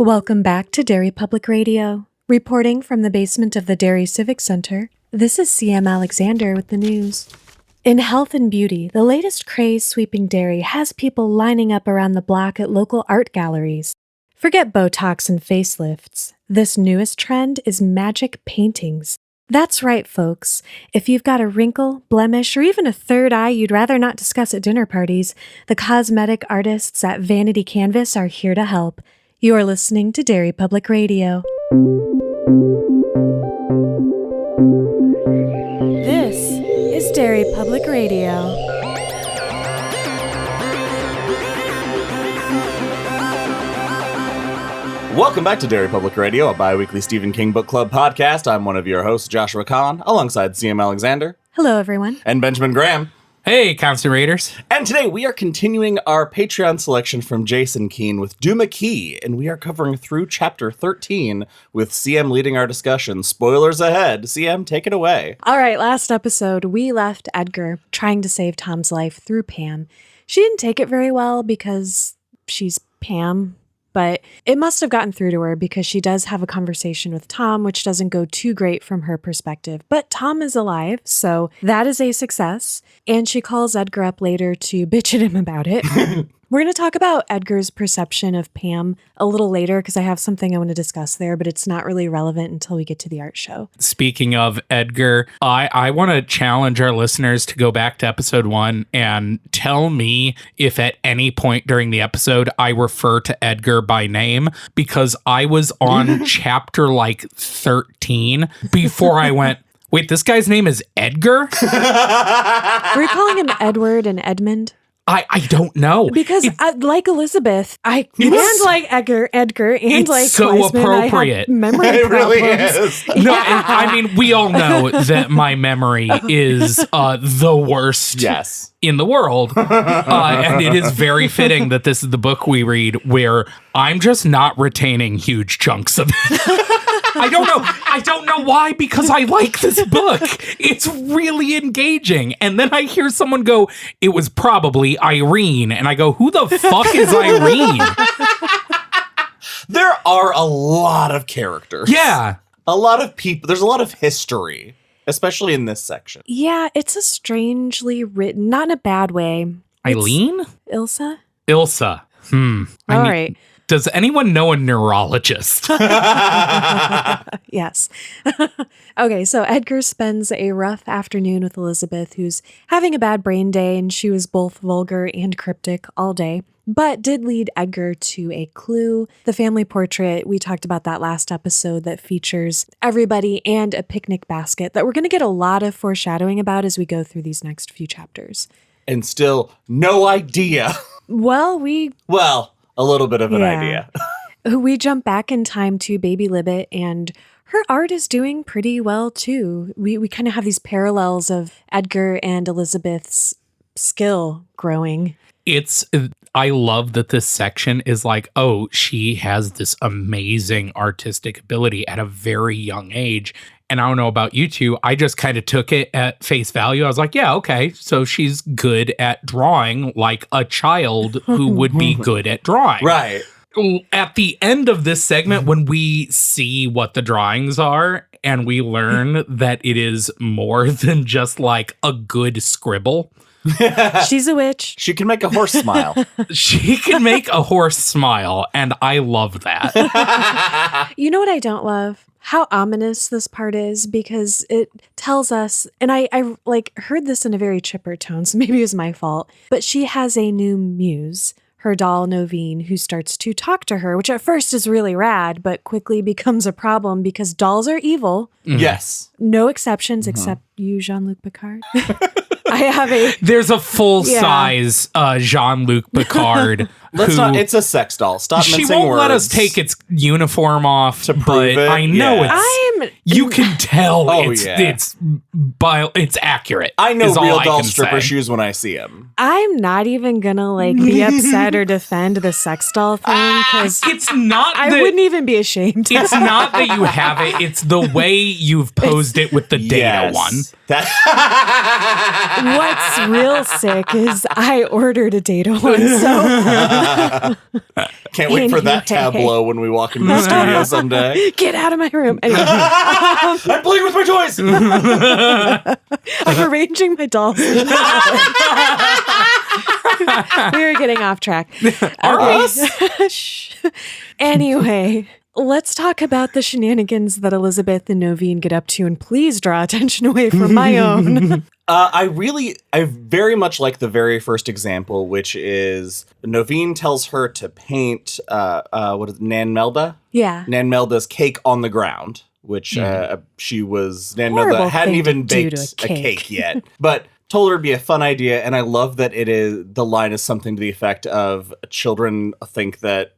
Welcome back to Derry Public Radio. Reporting from the basement of the Derry Civic Center, this is CM Alexander with the news. In health and beauty, the latest craze sweeping Derry has people lining up around the block at local art galleries. Forget Botox and facelifts. This newest trend is magic paintings. That's right, folks. If you've got a wrinkle, blemish, or even a third eye you'd rather not discuss at dinner parties, the cosmetic artists at Vanity Canvas are here to help. You're listening to Derry Public Radio. This is Derry Public Radio. Welcome back to Derry Public Radio, a bi-weekly Stephen King Book Club podcast. I'm one of your hosts, Joshua Kahn, alongside CM Alexander. Hello, everyone. And Benjamin Graham. Hey, Constant Raiders. And today we are continuing our Patreon selection from Jason Keene with Duma, and we are covering through chapter 13 with CM leading our discussion. Spoilers ahead. CM, take it away. All right, last episode, we left Edgar trying to save Tom's life through Pam. She didn't take it very well because she's Pam, but it must have gotten through to her because she does have a conversation with Tom, which doesn't go too great from her perspective. But Tom is alive, so that is a success. And she calls Edgar up later to bitch at him about it. We're going to talk about Edgar's perception of Pam a little later because I have something I want to discuss there, but it's not really relevant until we get to the art show. Speaking of Edgar, I want to challenge our listeners to go back to episode 1 and tell me if at any point during the episode I refer to Edgar by name, because I was on chapter 13 before I went, wait, this guy's name is Edgar? We're calling him Edward and Edmund. I don't know. Because like Elizabeth, and like Edgar, and like so Weisman, appropriate. I have memory It problems. really is. No, I mean, we all know that my memory is the worst in the world. And it is very fitting that this is the book we read where I'm just not retaining huge chunks of it. I don't know why, because I like this book. It's really engaging. And then I hear someone go, it was probably Irene. And I go, who the fuck is Irene? There are a lot of characters. Yeah. A lot of people. There's a lot of history, especially in this section. Yeah, it's a strangely written, not in a bad way. Eileen? Ilsa? Ilsa. All right. Does anyone know a neurologist? Yes. Okay, so Edgar spends a rough afternoon with Elizabeth, who's having a bad brain day, and she was both vulgar and cryptic all day, but did lead Edgar to a clue. The family portrait, we talked about that last episode, that features everybody and a picnic basket that we're going to get a lot of foreshadowing about as we go through these next few chapters. And still no idea. Well, a little bit of an idea. We jump back in time to Baby Libbet, and her art is doing pretty well, too. We kind of have these parallels of Edgar and Elizabeth's skill growing. I love that this section is like, oh, she has this amazing artistic ability at a very young age. And I don't know about you two, I just kind of took it at face value. I was like, yeah, okay, so she's good at drawing like a child who would be good at drawing. Right. At the end of this segment, when we see what the drawings are and we learn that it is more than just like a good scribble. She's a witch. She can make a horse smile. She can make a horse smile, and I love that. You know what I don't love? How ominous this part is, because it tells us, and I like heard this in a very chipper tone, so maybe it was my fault, but she has a new muse, her doll Novine, who starts to talk to her, which at first is really rad, but quickly becomes a problem because dolls are evil. Yes. No exceptions except you, Jean-Luc Picard. There's a full-size Jean-Luc Picard. It's a sex doll. Stop mincing words. She won't let us take its uniform off, to prove it. I know you can tell it's accurate. I know real doll stripper shoes when I see them. I'm not even gonna be upset or defend the sex doll thing, because it's not. I wouldn't even be ashamed. It's not that you have it. It's the way you've posed it with the data one. What's real sick is I ordered a data one, so Can't wait for that tableau when we walk into the studio someday. Get out of my room. Anyway. I'm playing with my toys. I'm arranging my dolls. We were getting off track. Shh. Anyway, let's talk about the shenanigans that Elizabeth and Novine get up to, and please draw attention away from my own. I very much like the very first example, which is Novine tells her to paint, Nan Melda? Yeah. Nan Melda's cake on the ground, which Nan Horrible Melda hadn't thing even to do baked to a a cake. cake yet, but told her it'd be a fun idea. And I love that the line is something to the effect of children think that,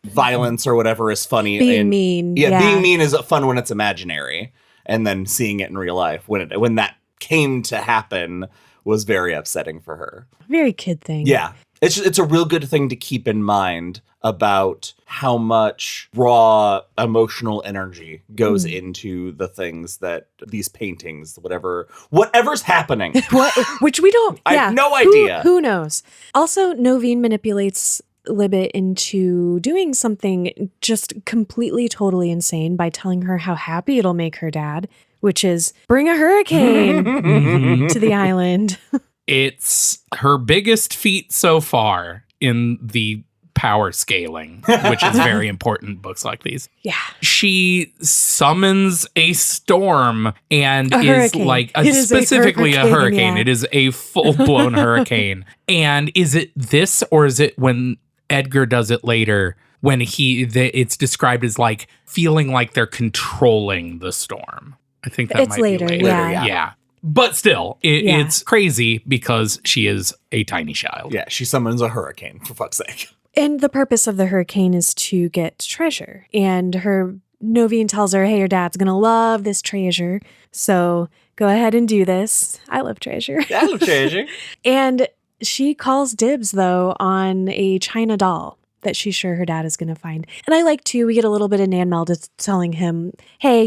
violence or whatever is funny. Being mean. Yeah, being mean is fun when it's imaginary. And then seeing it in real life, when that came to happen, was very upsetting for her. Very kid thing. Yeah. It's a real good thing to keep in mind about how much raw emotional energy goes into the things that these paintings, whatever's happening. Which we don't. I have no idea. Who knows? Also, Novine manipulates Libet into doing something just completely, totally insane by telling her how happy it'll make her dad, which is bring a hurricane to the island. It's her biggest feat so far in the power scaling, which is very important in books like these. Yeah. She summons a storm and is hurricane. like Specifically a hurricane. Yeah. It is a full-blown hurricane. And is it this, or is it when Edgar does it later, when it's described as like feeling like they're controlling the storm? I think that It's might later, be later. yeah. Yeah. But still, it's crazy because she is a tiny child. Yeah, she summons a hurricane, for fuck's sake. And the purpose of the hurricane is to get treasure. And Novine tells her, hey, your dad's going to love this treasure. So go ahead and do this. I love treasure. I love treasure. And she calls dibs, though, on a China doll that she's sure her dad is going to find. And I like, too, we get a little bit of Nan Melda telling him, hey,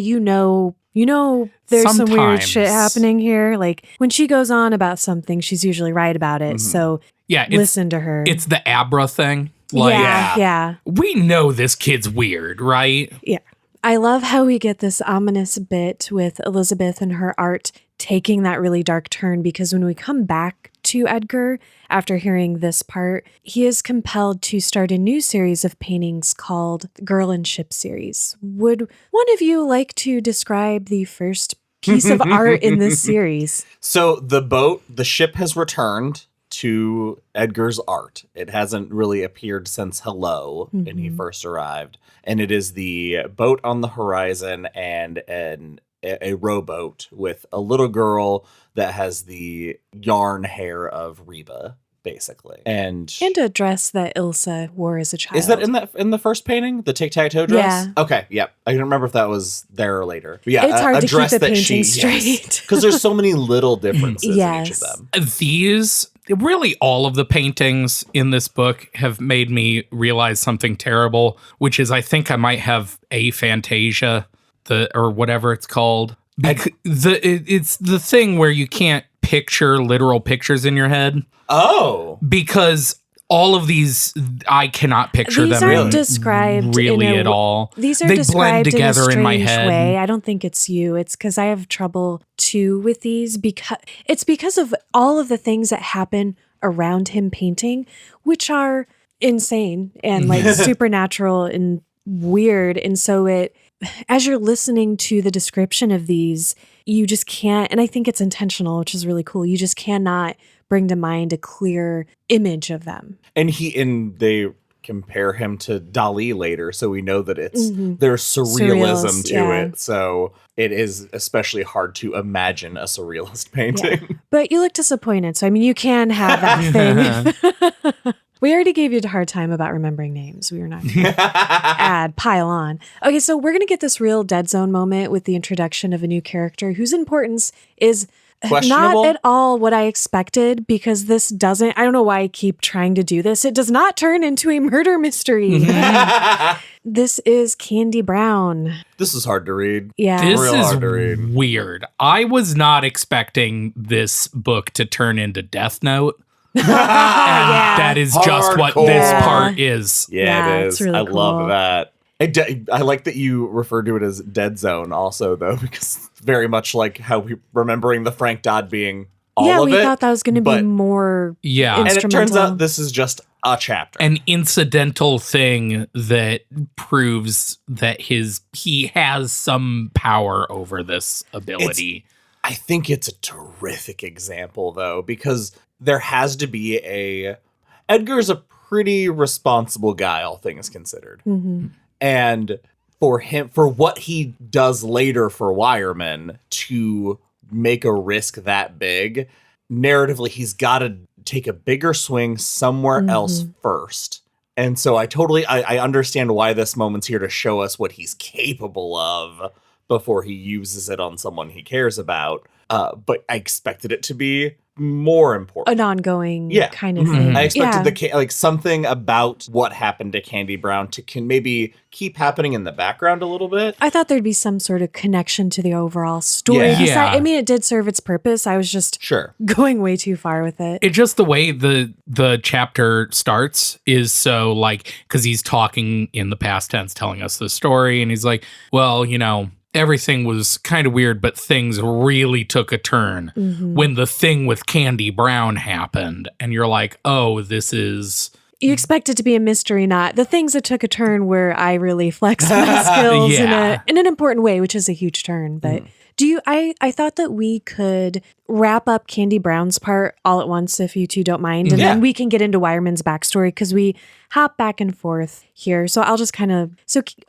there's some weird shit happening here. Like, when she goes on about something, she's usually right about it. So listen to her. It's the Abra thing. Yeah. We know this kid's weird, right? Yeah. I love how we get this ominous bit with Elizabeth and her art taking that really dark turn, because when we come back to Edgar, after hearing this part, he is compelled to start a new series of paintings called Girl and Ship series. Would one of you like to describe the first piece of art in this series? So the ship has returned to Edgar's art. It hasn't really appeared since Hello, when he first arrived. And it is the boat on the horizon and a rowboat with a little girl that has the yarn hair of Reba, basically. And a dress that Ilsa wore as a child. Is that in the first painting? The tic-tac-toe dress? Yeah. Okay, yep. I don't remember if that was there or later. But yeah, it's hard to dress keep the that painting straight. Because there's so many little differences in each of them. Really, all of the paintings in this book have made me realize something terrible, which is I think I might have aphantasia, or whatever it's called. It's the thing where you can't picture literal pictures in your head. Oh. Because all of these, I cannot picture these them aren't described really at all. These are they described blend together in a in my strange head. way. I don't think it's you. It's because I have trouble too with these, because of all of the things that happen around him painting, which are insane and like supernatural and weird. And so as you're listening to the description of these, you just can't, and I think it's intentional, which is really cool. You just cannot bring to mind a clear image of them. And they compare him to Dali later, so we know that there's surrealism to it. So it is especially hard to imagine a surrealist painting. Yeah. But you look disappointed, so I mean, you can have that thing. We already gave you a hard time about remembering names. We were not going to pile on. Okay, so we're going to get this real dead zone moment with the introduction of a new character whose importance is not at all what I expected, because this doesn't, I don't know why I keep trying to do this. It does not turn into a murder mystery. This is Candy Brown. This is hard to read. Yeah. This real is hard to read. Weird. I was not expecting this book to turn into Death Note. And that is just what this part is. Yeah, it is. It's really I cool. love that. I like that you refer to it as Dead Zone also, though, because it's very much like how we remembering the Frank Dodd being all of it. Yeah, we thought that was going to be more Yeah. And it turns instrumental. out this is just a chapter. An incidental thing that proves that he has some power over this ability. I think it's a terrific example, though, because there has to be Edgar's a pretty responsible guy, all things considered. Mm-hmm. And for what he does later for Wireman to make a risk that big, narratively, he's got to take a bigger swing somewhere else first. And so I understand why this moment's here to show us what he's capable of before he uses it on someone he cares about. But I expected it to be more important. An ongoing kind of thing. I expected something about what happened to Candy Brown to maybe keep happening in the background a little bit. I thought there'd be some sort of connection to the overall story. Yeah. I mean, it did serve its purpose. I was just going way too far with it. It just the way the chapter starts is so like, because he's talking in the past tense, telling us the story, and he's like, well, everything was kind of weird, but things really took a turn when the thing with Candy Brown happened. And you're like, oh, this is... You expect it to be a mystery, not the things that took a turn where I really flexed my skills in an important way, which is a huge turn. But I thought that we could wrap up Candy Brown's part all at once, if you two don't mind. And then we can get into Wireman's backstory, because we hop back and forth here. So I'll just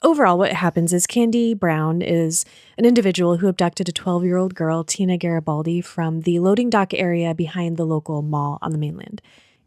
overall what happens is Candy Brown is an individual who abducted a 12-year-old girl, Tina Garibaldi, from the loading dock area behind the local mall on the mainland.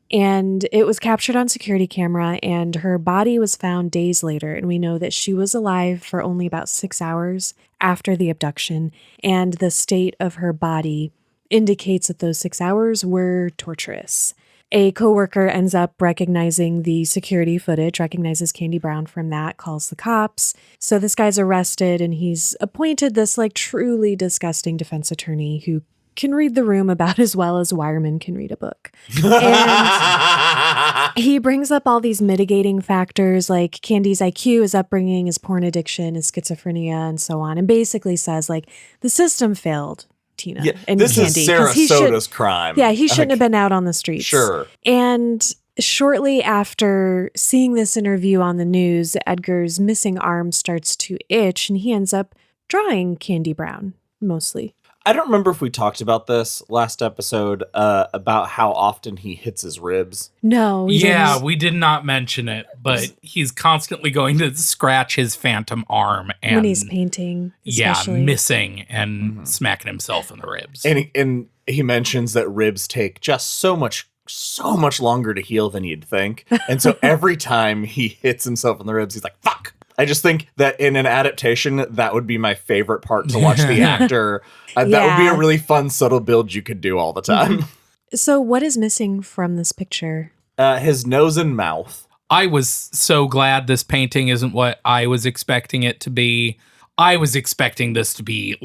And it was captured on security camera, and her body was found days later. And we know that she was alive for only about 6 hours after the abduction. And the state of her body indicates that those 6 hours were torturous. A coworker ends up recognizing the security footage, recognizes Candy Brown from that, calls the cops. So this guy's arrested, and he's appointed this truly disgusting defense attorney who can read the room about as well as Wireman can read a book. And he brings up all these mitigating factors like Candy's IQ, his upbringing, his porn addiction, his schizophrenia, and so on. And basically says the system failed Tina and this Candy. Is Sarasota's crime. Yeah, he shouldn't have been out on the streets. Sure. And shortly after seeing this interview on the news, Edgar's missing arm starts to itch, and he ends up drawing Candy Brown, mostly. I don't remember if we talked about this last episode, about how often he hits his ribs. No. We did not mention it, but he's constantly going to scratch his phantom arm. And when he's painting, especially. Missing and smacking himself in the ribs. And he mentions that ribs take just so much longer to heal than you'd think. And so every time he hits himself in the ribs, he's like, fuck. I just think that in an adaptation, that would be my favorite part to watch the actor. That would be a really fun, subtle build you could do all the time. So what is missing from this picture? His nose and mouth. I was so glad this painting isn't what I was expecting it to be. I was expecting this to be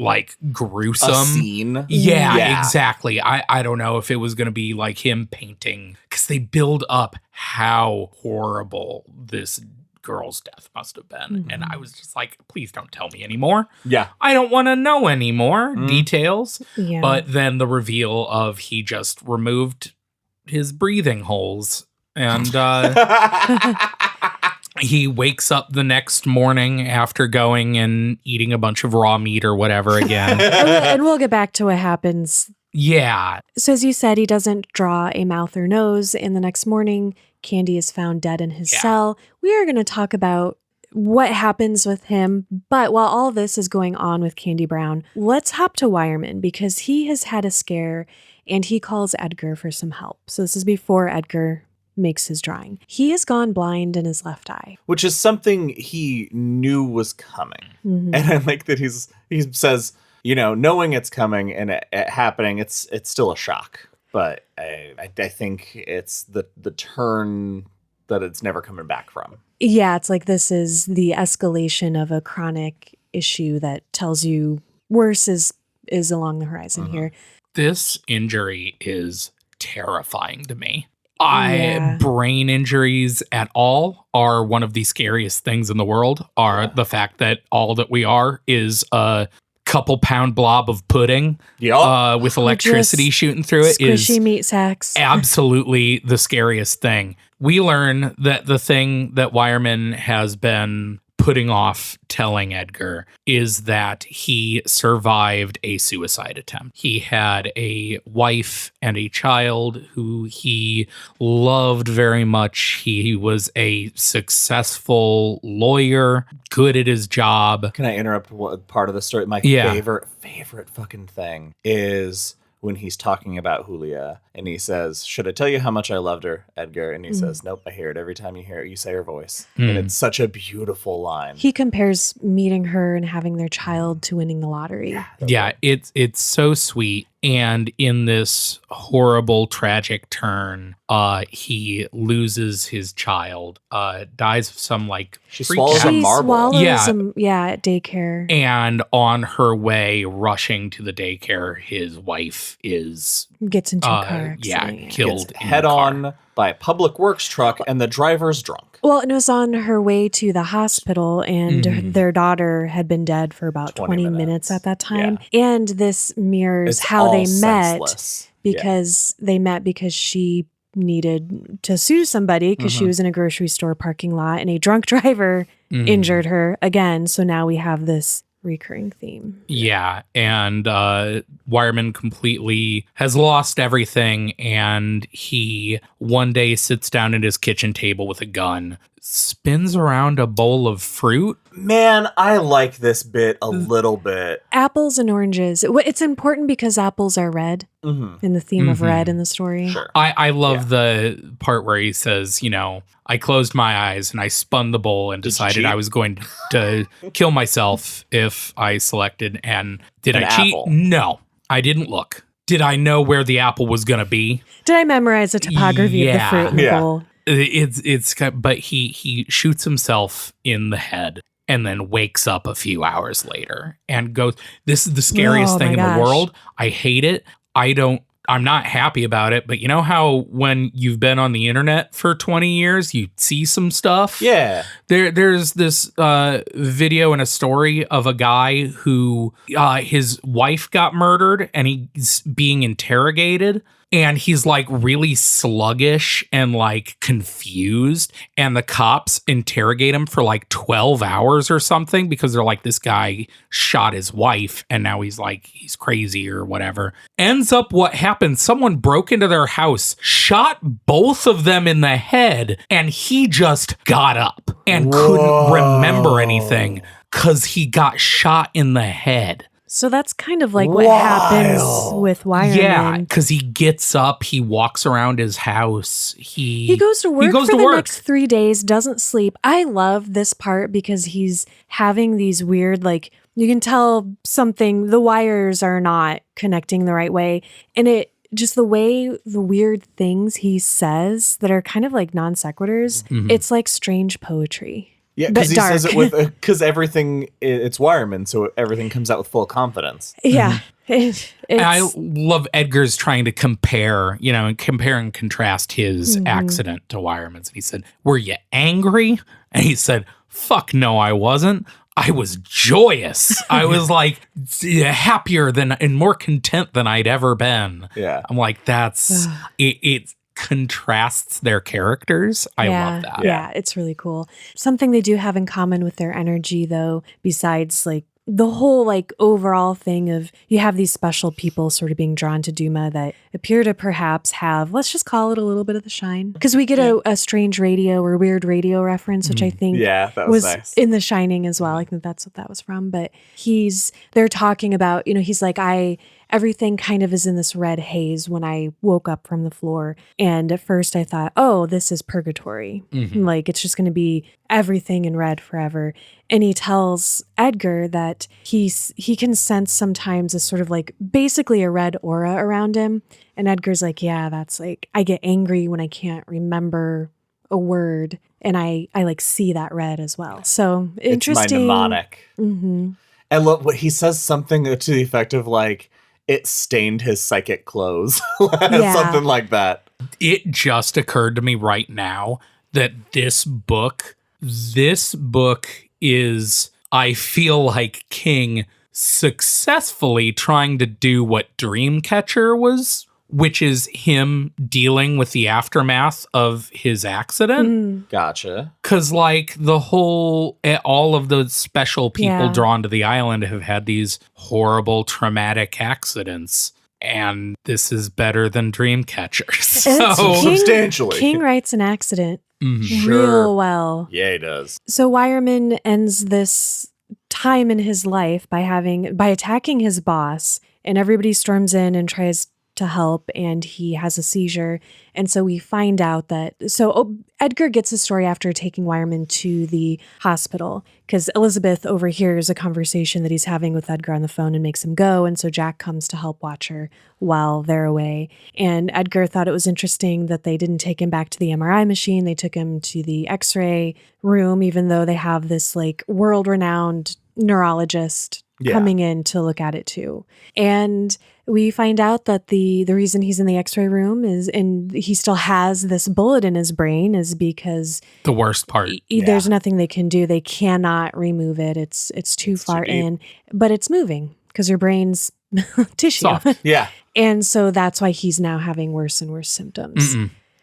gruesome. A scene. Yeah, exactly. I don't know if it was going to be like him painting, because they build up how horrible this girl's death must have been. And I was just like, please don't tell me anymore. Yeah. I don't want to know any more details. Yeah. But then the reveal of he just removed his breathing holes, and he wakes up the next morning after going and eating a bunch of raw meat or whatever again. and we'll get back to what happens. Yeah. So as you said, he doesn't draw a mouth or nose, and the next morning Candy is found dead in his cell. We are going to talk about what happens with him. But while all this is going on with Candy Brown, let's hop to Wireman, because he has had a scare and he calls Edgar for some help. So this is before Edgar makes his drawing. He has gone blind in his left eye. Which is something he knew was coming. And I like that he says, knowing it's coming and it happening, it's still a shock. But I think it's the turn that it's never coming back from. Yeah, it's like this is the escalation of a chronic issue that tells you worse is along the horizon here. This injury is terrifying to me. Yeah. Brain injuries at all are one of the scariest things in the world, are the fact that all that we are is a couple pound blob of pudding with electricity shooting through it squishy is meat sacks. absolutely the scariest thing. We learn that the thing that Wireman has been putting off telling Edgar is that he survived a suicide attempt. He had a wife and a child who he loved very much. He was a successful lawyer, good at his job. Can I interrupt part of the story? My favorite fucking thing is when he's talking about Julia and he says, "Should I tell you how much I loved her, Edgar?" And he says, "Nope, I hear it every time you say her voice." And it's such a beautiful line. He compares meeting her and having their child to winning the lottery. Yeah, it's so sweet. And in this horrible, tragic turn, he loses his child, dies of some she swallows a marble. Him, at daycare. And on her way rushing to the daycare, his wife gets into a car accident. Killed head on by a public works truck, and the driver's drunk. Well, it was on her way to the hospital, and their daughter had been dead for about 20 minutes at that time. Yeah. And this mirrors how they met, because they met because she needed to sue somebody because she was in a grocery store parking lot, and a drunk driver injured her again. So now we have this recurring theme. Yeah, and Wireman completely has lost everything, and he one day sits down at his kitchen table with a gun, spins around a bowl of fruit. Man, I like this bit a little bit. Apples and oranges. It's important because apples are red, in the theme of red in the story. Sure. I love the part where he says, I closed my eyes and I spun the bowl and decided I was going to kill myself if I selected. And did I cheat? Apple. No, I didn't look. Did I know where the apple was going to be? Did I memorize the topography of the fruit in the bowl? But he shoots himself in the head and then wakes up a few hours later and goes, "This is the scariest thing in the world. I hate it. I'm not happy about it." But you know how when you've been on the internet for 20 years, you see some stuff? Yeah. There's this video and a story of a guy who his wife got murdered and he's being interrogated. And he's like really sluggish and like confused. And the cops interrogate him for like 12 hours or something because they're like, this guy shot his wife and now he's crazy or whatever. Ends up what happened. Someone broke into their house, shot both of them in the head, and he just got up and couldn't remember anything because he got shot in the head. So that's kind of like what happens with Wireman. Yeah, because he gets up, he walks around his house, he goes to work for the next 3 days, doesn't sleep. I love this part because he's having these weird, you can tell the wires are not connecting the right way. And just the way the weird things he says that are kind of like non sequiturs, it's like strange poetry. Yeah, because he says it because everything, it's Wireman, so everything comes out with full confidence. Yeah. I love Edgar's trying to compare and contrast his accident to Wireman's. And he said, "Were you angry?" And he said, "Fuck no, I wasn't. I was joyous. I was happier and more content than I'd ever been." Yeah. I'm like, that's it contrasts their characters. I love that. Yeah, it's really cool. Something they do have in common with their energy, though, besides the whole overall thing of you have these special people sort of being drawn to Duma that appear to perhaps have, let's just call it a little bit of the shine. Because we get a strange radio or weird radio reference, which I think that was nice. In The Shining as well. I think that's what that was from. But they're talking about, he's like, everything kind of is in this red haze when I woke up from the floor. And at first I thought, oh, this is purgatory. It's just going to be everything in red forever. And he tells Edgar that he can sense sometimes a sort of basically a red aura around him. And Edgar's like, yeah, that's I get angry when I can't remember a word. And I see that red as well. So interesting. It's my mnemonic. I love what he says, something to the effect of it stained his psychic clothes. Something like that. It just occurred to me right now that this book is, I feel like, King successfully trying to do what Dreamcatcher was, which is him dealing with the aftermath of his accident. Gotcha. Because, like, all of the special people drawn to the island have had these horrible, traumatic accidents. And this is better than Dreamcatcher. So, substantially. King writes an accident Sure. real well. Yeah, he does. So Wireman ends this time in his life by attacking his boss, and everybody storms in and tries to help, and he has a seizure. And so we find out that Edgar gets his story after taking Wireman to the hospital, because Elizabeth overhears a conversation that he's having with Edgar on the phone and makes him go. And so Jack comes to help watch her while they're away. And Edgar thought it was interesting that they didn't take him back to the MRI machine. They took him to the X-ray room, even though they have this like world-renowned neurologist coming in to look at it too. And we find out that the reason he's in the X-ray room and he still has this bullet in his brain is because the worst part. There's nothing they can do. They cannot remove it. It's too far in, but it's moving because your brain's tissue. Soft. Yeah. And so that's why he's now having worse and worse symptoms.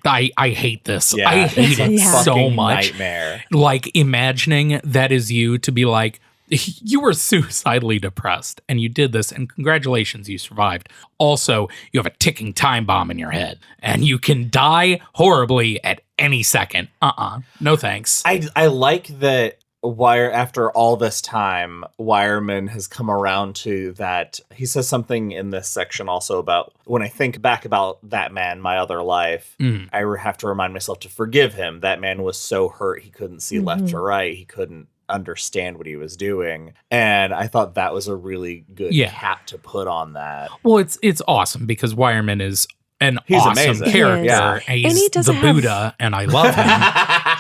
I hate this. Yeah, I hate it so much. Nightmare. Like, imagining that is you to be like, you were suicidally depressed and you did this, and congratulations, you survived. Also, you have a ticking time bomb in your head and you can die horribly at any second. No thanks. I like that after all this time, Wireman has come around to that. He says something in this section also about, when I think back about that man, my other life, I have to remind myself to forgive him. That man was so hurt he couldn't see left or right. He couldn't understand what he was doing, and I thought that was a really good cap to put on that. Well, it's awesome because Wireman is he's awesome amazing character. He He's and he doesn't the Buddha, and I love him.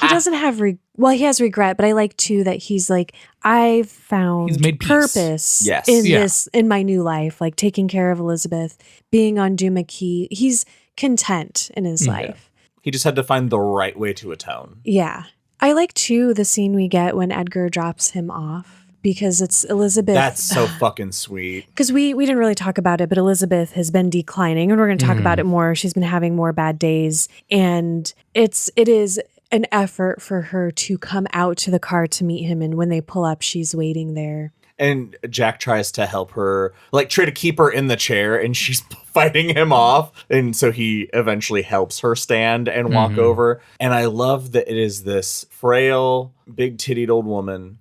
He doesn't have he has regret, but I like too that he's like, I've found purpose in my new life, like taking care of Elizabeth, being on Duma Key. He's content in his life. He just had to find the right way to atone. Yeah. I like, too, the scene we get when Edgar drops him off, because it's Elizabeth. That's so fucking sweet. Because we didn't really talk about it, but Elizabeth has been declining, and we're going to talk about it more. She's been having more bad days, and it is an effort for her to come out to the car to meet him, and when they pull up, she's waiting there. And Jack tries to help her, like try to keep her in the chair, and she's fighting him off. And so he eventually helps her stand and walk over. And I love that it is this frail, big-tittied old woman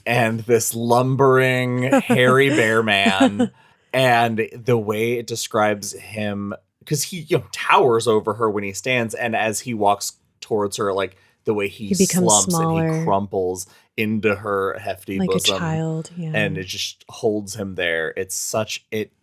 and this lumbering, hairy bear man. And the way it describes him, because he towers over her when he stands. And as he walks towards her, like the way he slumps smaller. And he crumples into her hefty like bosom, a child, and it just holds him there.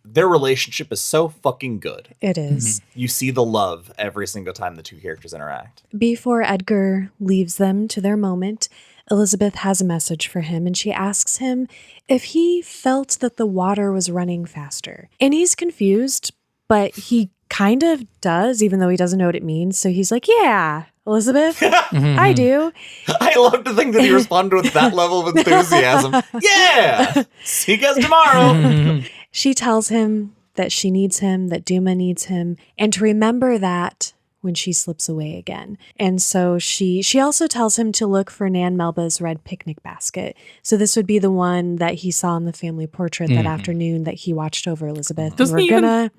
Their relationship is so fucking good. It is. You see the love every single time the two characters interact. Before Edgar leaves them to their moment, Elizabeth has a message for him, and she asks him if he felt that the water was running faster. And he's confused, but he kind of does, even though he doesn't know what it means. So he's like, yeah, Elizabeth, I do. I love to think that he responded with that level of enthusiasm. Yeah! See you guys tomorrow. She tells him that she needs him, that Duma needs him, and to remember that when she slips away again. And so she also tells him to look for Nan Melba's red picnic basket. So this would be the one that he saw in the family portrait that afternoon that he watched over Elizabeth.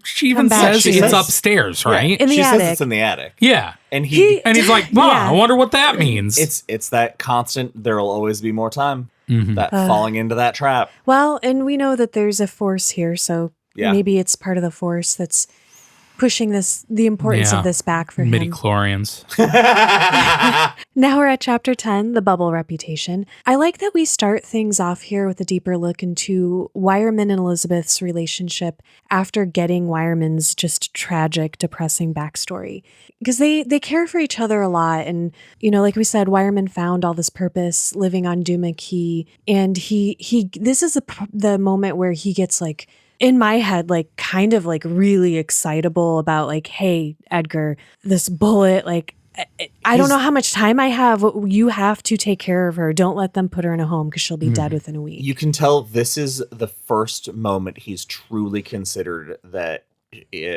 She even says it's upstairs, right? In the she attic. says it's in the attic. Yeah. And he's like, Mom, I wonder what that means. It's that constant, there'll always be more time. That falling into that trap. Well, and we know that there's a force here, so maybe it's part of the force that's pushing the importance of this back for him. Midi-chlorians. Now we're at chapter 10, the bubble reputation. I like that we start things off here with a deeper look into Wireman and Elizabeth's relationship after getting Wireman's just tragic, depressing backstory. Because they care for each other a lot. And, like we said, Wireman found all this purpose living on Duma Key. And this is the moment where he gets like in my head, like kind of like really excitable about like, hey, Edgar, this bullet, like, I don't know how much time I have. You have to take care of her. Don't let them put her in a home because she'll be dead within a week. You can tell this is the first moment he's truly considered that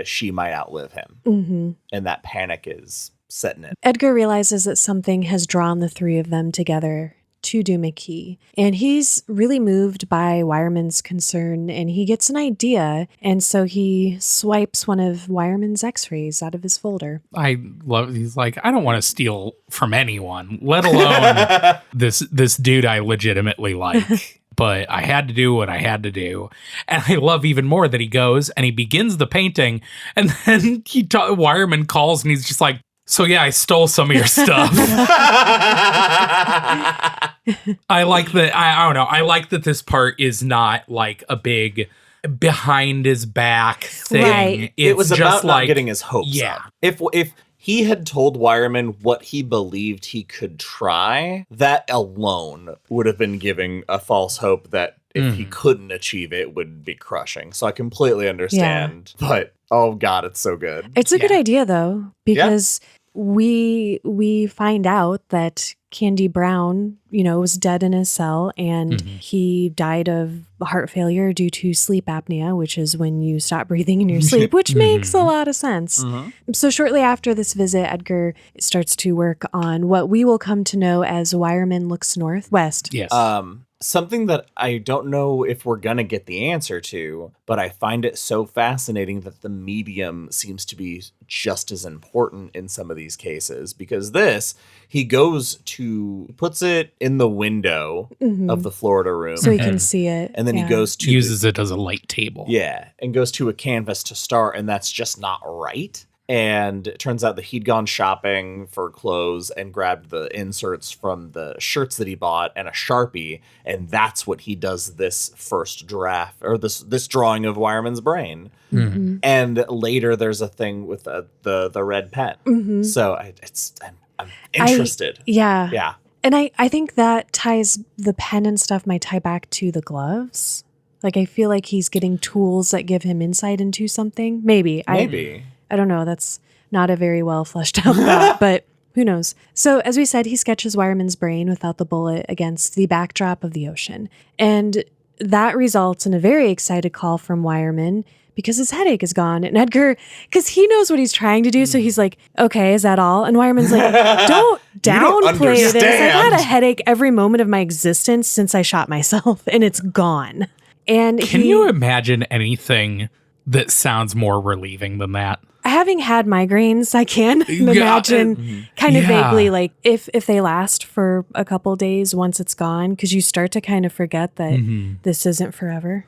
she might outlive him. Mm-hmm. And that panic is setting in. Edgar realizes that something has drawn the three of them together to Duma Key. And he's really moved by Wireman's concern, and he gets an idea. And so he swipes one of Wireman's x-rays out of his folder. He's like, I don't want to steal from anyone, let alone this dude I legitimately like. But I had to do what I had to do. And I love even more that he goes and he begins the painting, and then Wireman calls and he's just like, so yeah, I stole some of your stuff. I like that. I don't know. I like that this part is not like a big behind his back thing. Right. It was just about like not getting his hopes up. If he had told Wireman what he believed he could try, that alone would have been giving a false hope that if he couldn't achieve it would be crushing. So I completely understand. Yeah. But oh God, it's so good. It's a good idea though, because we find out that Candy Brown, was dead in his cell, and he died of heart failure due to sleep apnea, which is when you stop breathing in your sleep, which makes a lot of sense. So shortly after this visit, Edgar starts to work on what we will come to know as Wireman Looks Northwest. Yes. Something that I don't know if we're going to get the answer to, but I find it so fascinating that the medium seems to be just as important in some of these cases, because he puts it in the window of the Florida room. So he can see it. And then he uses it as a light table. Yeah. And goes to a canvas to start, and that's just not right. And it turns out that he'd gone shopping for clothes and grabbed the inserts from the shirts that he bought and a Sharpie. And that's what he does this first draft, or this drawing of Wireman's brain. Mm-hmm. And later there's a thing with the red pen. Mm-hmm. So I'm interested. Yeah. And I think that ties, the pen and stuff might tie back to the gloves. Like, I feel like he's getting tools that give him insight into something. Maybe. I don't know. That's not a very well fleshed out thought, but who knows? So as we said, he sketches Wireman's brain without the bullet against the backdrop of the ocean. And that results in a very excited call from Wireman because his headache is gone. And Edgar, because he knows what he's trying to do, so he's like, okay, is that all? And Wireman's like, don't downplay this. I've had a headache every moment of my existence since I shot myself, and it's gone. And Can you imagine anything that sounds more relieving than that? Having had migraines, I can imagine kind of vaguely, like if they last for a couple days once it's gone, because you start to kind of forget that this isn't forever.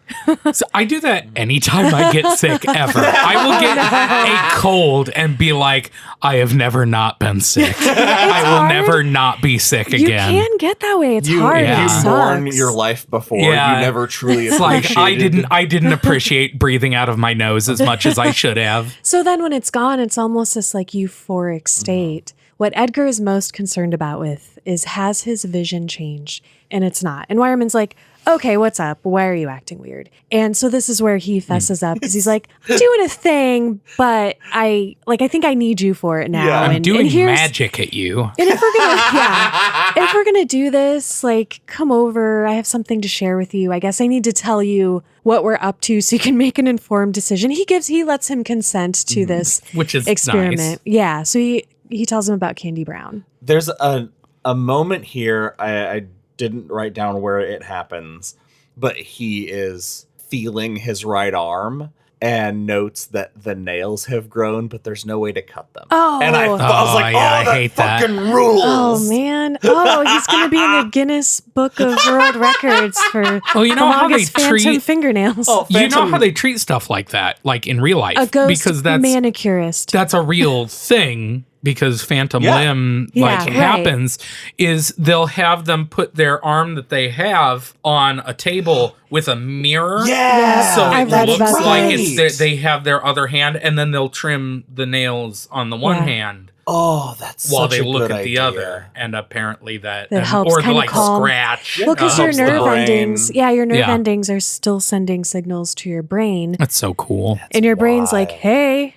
So I do that anytime I get sick ever. I will get a cold and be like, I have never not been sick. I will never not be sick again. You can get that way. It's hard. You mourn your life before. Yeah. You never truly appreciated. It's like I didn't appreciate breathing out of my nose as much as I should have. So then when it's gone, it's almost this like euphoric state. What Edgar is most concerned about is, has his vision changed? And it's not. And Wireman's like, okay, what's up? Why are you acting weird? And so this is where he fesses up, because he's like, I'm doing a thing, but I think I need you for it now. Yeah, I'm doing magic at you. And if we're gonna do this, like, come over. I have something to share with you. I guess I need to tell you what we're up to so you can make an informed decision. He lets him consent to this, which is experiment. Nice. Yeah. So he tells him about Candy Brown. There's a moment here. I didn't write down where it happens, but he is feeling his right arm and notes that the nails have grown, but there's no way to cut them. Oh, and I was like, I hate that. Rules. Oh man. Oh, he's going to be in the Guinness Book of World Records for you know the how longest they phantom fingernails. Oh, you know how they treat stuff like that, like in real life, a ghost because that's manicurist. That's a real thing. Because phantom limb happens, is they'll have them put their arm that they have on a table with a mirror. Yeah. So it looks like they have their other hand, and then they'll trim the nails on the one hand Oh, that's while such they a look good at the idea. other, and apparently that helps or the kinda like calm. scratch. Well, because your helps the nerve brain. endings, your nerve Yeah. endings are still sending signals to your brain, That's so cool. and your brain's like, wild. "Hey."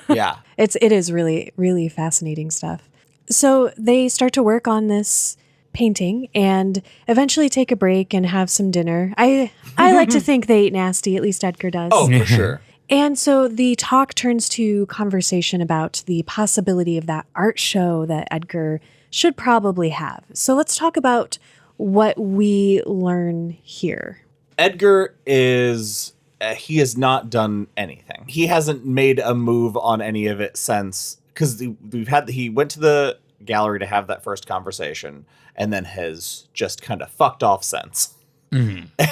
Yeah. It is really, really fascinating stuff. So they start to work on this painting and eventually take a break and have some dinner. I like to think they eat nasty, at least Edgar does. Oh, for sure. And so the talk turns to conversation about the possibility of that art show that Edgar should probably have. So let's talk about what we learn here. Edgar is he has not done anything. He hasn't made a move on any of it since, because he went to the gallery to have that first conversation and then has just kind of fucked off since.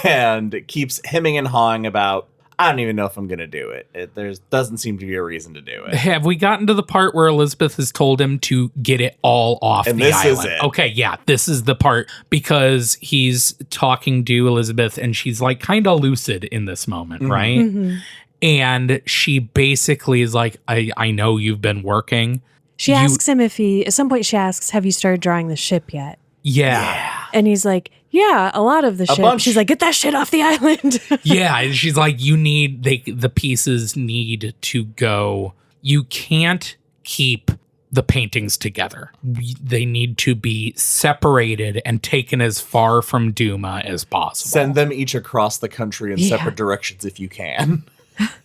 And keeps hemming and hawing about, I don't even know if I'm going to do it. There doesn't seem to be a reason to do it. Have we gotten to the part where Elizabeth has told him to get it all off And the this island? is it. Okay, yeah, this is the part, because he's talking to Elizabeth and she's like kind of lucid in this moment, right? And she basically is like, I know you've been working. She asks him if at some point she asks, have you started drawing the ship yet? Yeah. And he's like, yeah, a lot of the ship. bunch. She's like, get that shit off the island. Yeah, and she's like, the pieces need to go. You can't keep the paintings together. They need to be separated and taken as far from Duma as possible. Send them each across the country in separate directions if you can.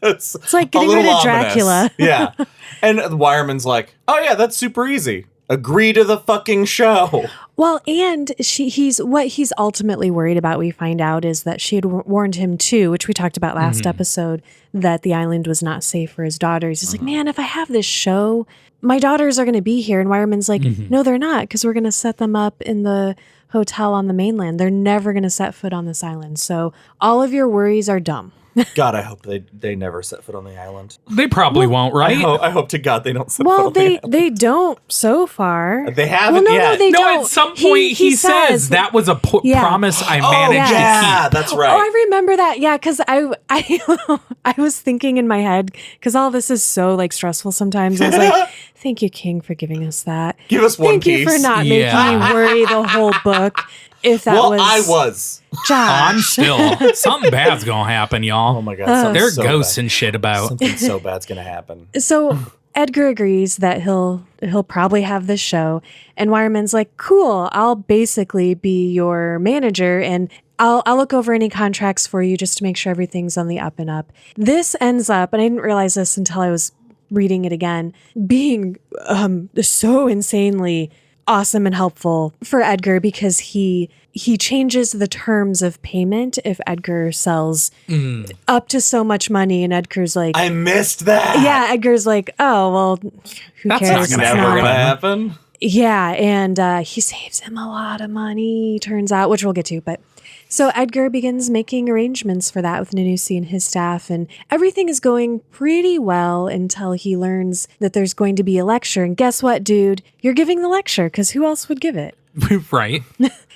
It's like getting rid of Dracula. Yeah. And the Wireman's like, oh yeah, that's super easy. Agree to the fucking show. Well, and what he's ultimately worried about, we find out, is that she had warned him too, which we talked about last episode, that the island was not safe for his daughters. He's like, man, if I have this show, my daughters are going to be here. And Wireman's like, no, they're not, because we're going to set them up in the hotel on the mainland. They're never going to set foot on this island. So all of your worries are dumb. God, I hope they never set foot on the island. They probably won't, right? I hope to God they don't set foot on the island. They don't so far. They haven't No, yet. they don't. At some point he says that was a promise I managed to keep. That's right. Oh, I remember that. Yeah, because I was thinking in my head, because all this is so like stressful sometimes. I was like, thank you, King, for giving us that. Give us one Thank piece. you for not making me worry the whole book. If that was I was. Josh. I'm still. Something bad's gonna happen, y'all. Oh my God. There are so ghosts bad. and shit about. Something so bad's gonna happen. So Edgar agrees that he'll probably have this show, and Wireman's like, cool, I'll basically be your manager, and I'll look over any contracts for you just to make sure everything's on the up and up. This ends up, and I didn't realize this until I was reading it again, being so insanely awesome and helpful for Edgar, because he changes the terms of payment if Edgar sells up to so much money, and Edgar's like, I missed that. yeah, Edgar's like, oh, well, who That's cares? not gonna It's Never happen. gonna happen. Yeah, and he saves him a lot of money, turns out, which we'll get to. But so Edgar begins making arrangements for that with Nanusi and his staff, and everything is going pretty well until he learns that there's going to be a lecture. And guess what, dude? You're giving the lecture, because who else would give it? Right.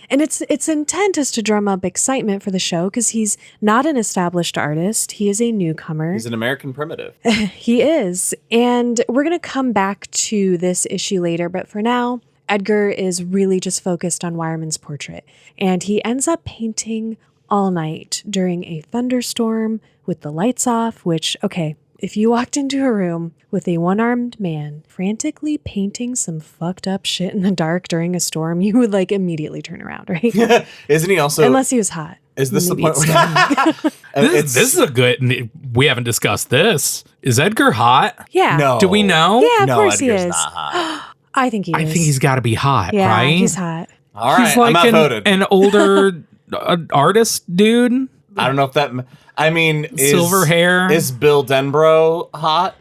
And its intent is to drum up excitement for the show, because he's not an established artist. He is a newcomer. He's an American primitive. He is. And we're going to come back to this issue later. But for now, Edgar is really just focused on Wireman's portrait. And he ends up painting all night during a thunderstorm with the lights off, which, okay, if you walked into a room with a one-armed man frantically painting some fucked up shit in the dark during a storm, you would like immediately turn around, right? Isn't he also? Unless he was hot. Is this Maybe the point? This is a good. We haven't discussed this. Is Edgar hot? Yeah. No. Do we know? Yeah, of No, course Edgar's he is. not hot. I think he is. I think he's got to be hot, yeah, right? he's hot. All right, He's like I'm outvoted. an older artist dude. I don't know if that. I mean, Silver hair. Is Bill Denbrough hot?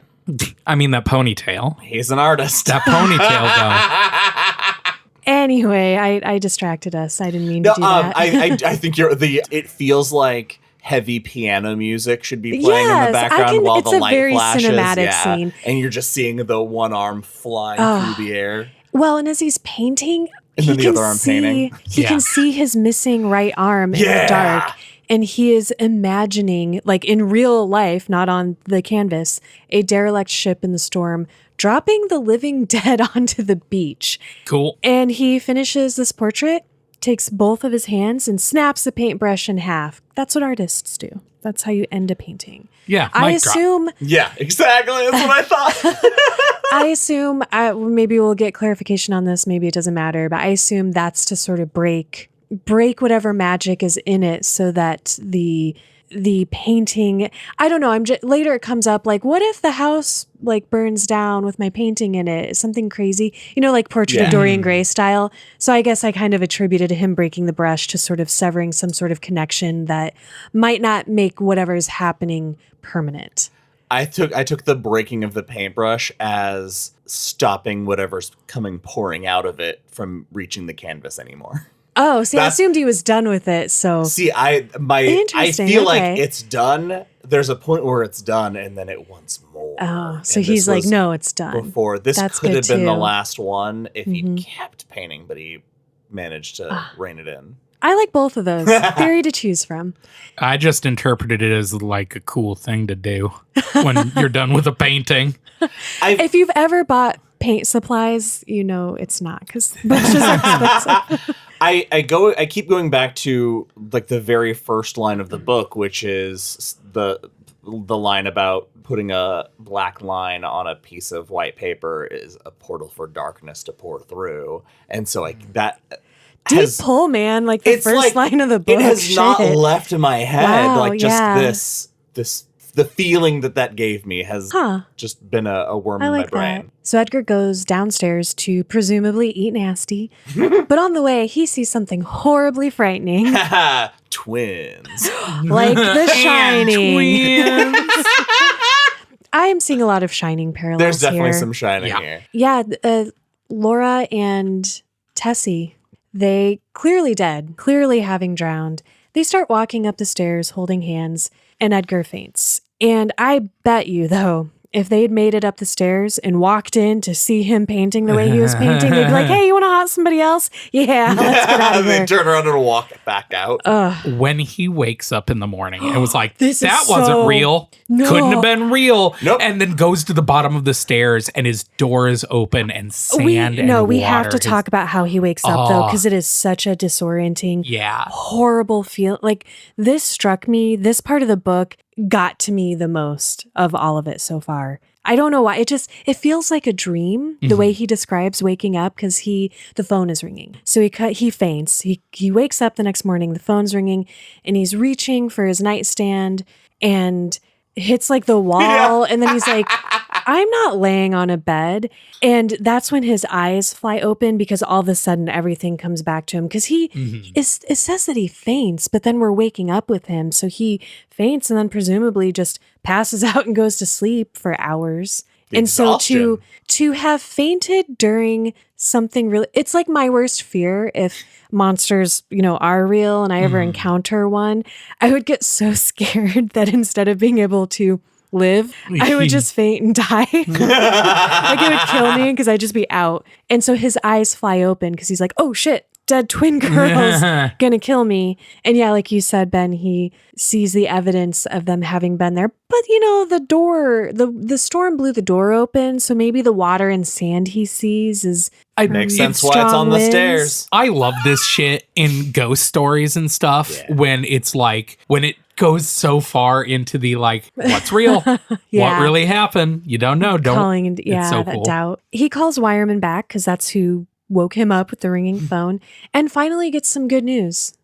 I mean, that ponytail. He's an artist. That ponytail, though. Anyway, I distracted us. I didn't mean to do that. I think it feels like heavy piano music should be playing in the background while it's the a light very flashes. cinematic Yeah. scene. And you're just seeing the one arm flying through the air. Well, and as he's painting, And he then the can other arm see painting. he Yeah. can see his missing right arm in the dark. And he is imagining, like in real life, not on the canvas, a derelict ship in the storm dropping the living dead onto the beach. Cool. And he finishes this portrait, takes both of his hands and snaps the paintbrush in half. That's what artists do. That's how you end a painting. Yeah, I mic drop. assume. Yeah, exactly. That's what I thought. I assume, maybe we'll get clarification on this. Maybe it doesn't matter, but I assume that's to sort of break whatever magic is in it, so that the painting, I don't know. Later it comes up like, what if the house like burns down with my painting in it? Something crazy, like Portrait of Dorian Gray style. So I guess I kind of attributed him breaking the brush to sort of severing some sort of connection that might not make whatever's happening permanent. I took the breaking of the paintbrush as stopping whatever's pouring out of it from reaching the canvas anymore. Oh, see, I assumed he was done with it. So see, I feel like it's done. There's a point where it's done, and then it wants more. Oh, so he's like, no, it's done. Before this could have been the last one if he kept painting, but he managed to rein it in. I like both of those. Theory to choose from. I just interpreted it as like a cool thing to do when you're done with a painting. If you've ever bought paint supplies, it's not, because it's just expensive. I keep going back to like the very first line of the book, which is the line about putting a black line on a piece of white paper is a portal for darkness to pour through. And so that deep pull, man, like the first line of the book. It has not left in my head. Wow, like just this the feeling that gave me has just been a worm in my brain. That. So Edgar goes downstairs to presumably eat nasty, but on the way he sees something horribly frightening. Twins. Like The Shining. Twins. I am seeing a lot of Shining parallels here. There's definitely some Shining here. Yeah, Laura and Tessie, they clearly dead, clearly having drowned. They start walking up the stairs holding hands, and Edgar faints. And I bet you, though, if they'd made it up the stairs and walked in to see him painting the way he was painting, they'd be like, hey, you want to haunt somebody else? Yeah, let's get out of here. They turn around and walk back out. When he wakes up in the morning, it was like, This that wasn't real. No. Couldn't have been real. Nope. And then goes to the bottom of the stairs and his door is open and sand and we water have to talk about how he wakes up, though, because it is such a disorienting, horrible feel. Like, this struck me, this part of the book got to me the most of all of it so far. I don't know why. It feels like a dream, the way he describes waking up, because the phone is ringing. So he faints. He wakes up the next morning, the phone's ringing, and he's reaching for his nightstand and hits like the wall. And then he's like, I'm not laying on a bed. And that's when his eyes fly open, because all of a sudden everything comes back to him. Because it says that he faints, but then we're waking up with him. So he faints and then presumably just passes out and goes to sleep for hours. Exhaustion. And so to have fainted during something really, it's like my worst fear if monsters, are real and I ever encounter one. I would get so scared that instead of being able to live, I would just faint and die. Like, it would kill me because I'd just be out. And so his eyes fly open because he's like, oh shit, dead twin girl's gonna kill me. And yeah, like you said, Ben, he sees the evidence of them having been there. But the door, the storm blew the door open. So maybe the water and sand he sees is makes sense why it's on the stairs. I love this shit in ghost stories and stuff when it's like, when it goes so far into the like, what's real? What really happened? You don't know. It's so that cool. doubt. He calls Wireman back because that's who woke him up with the ringing phone, and finally gets some good news.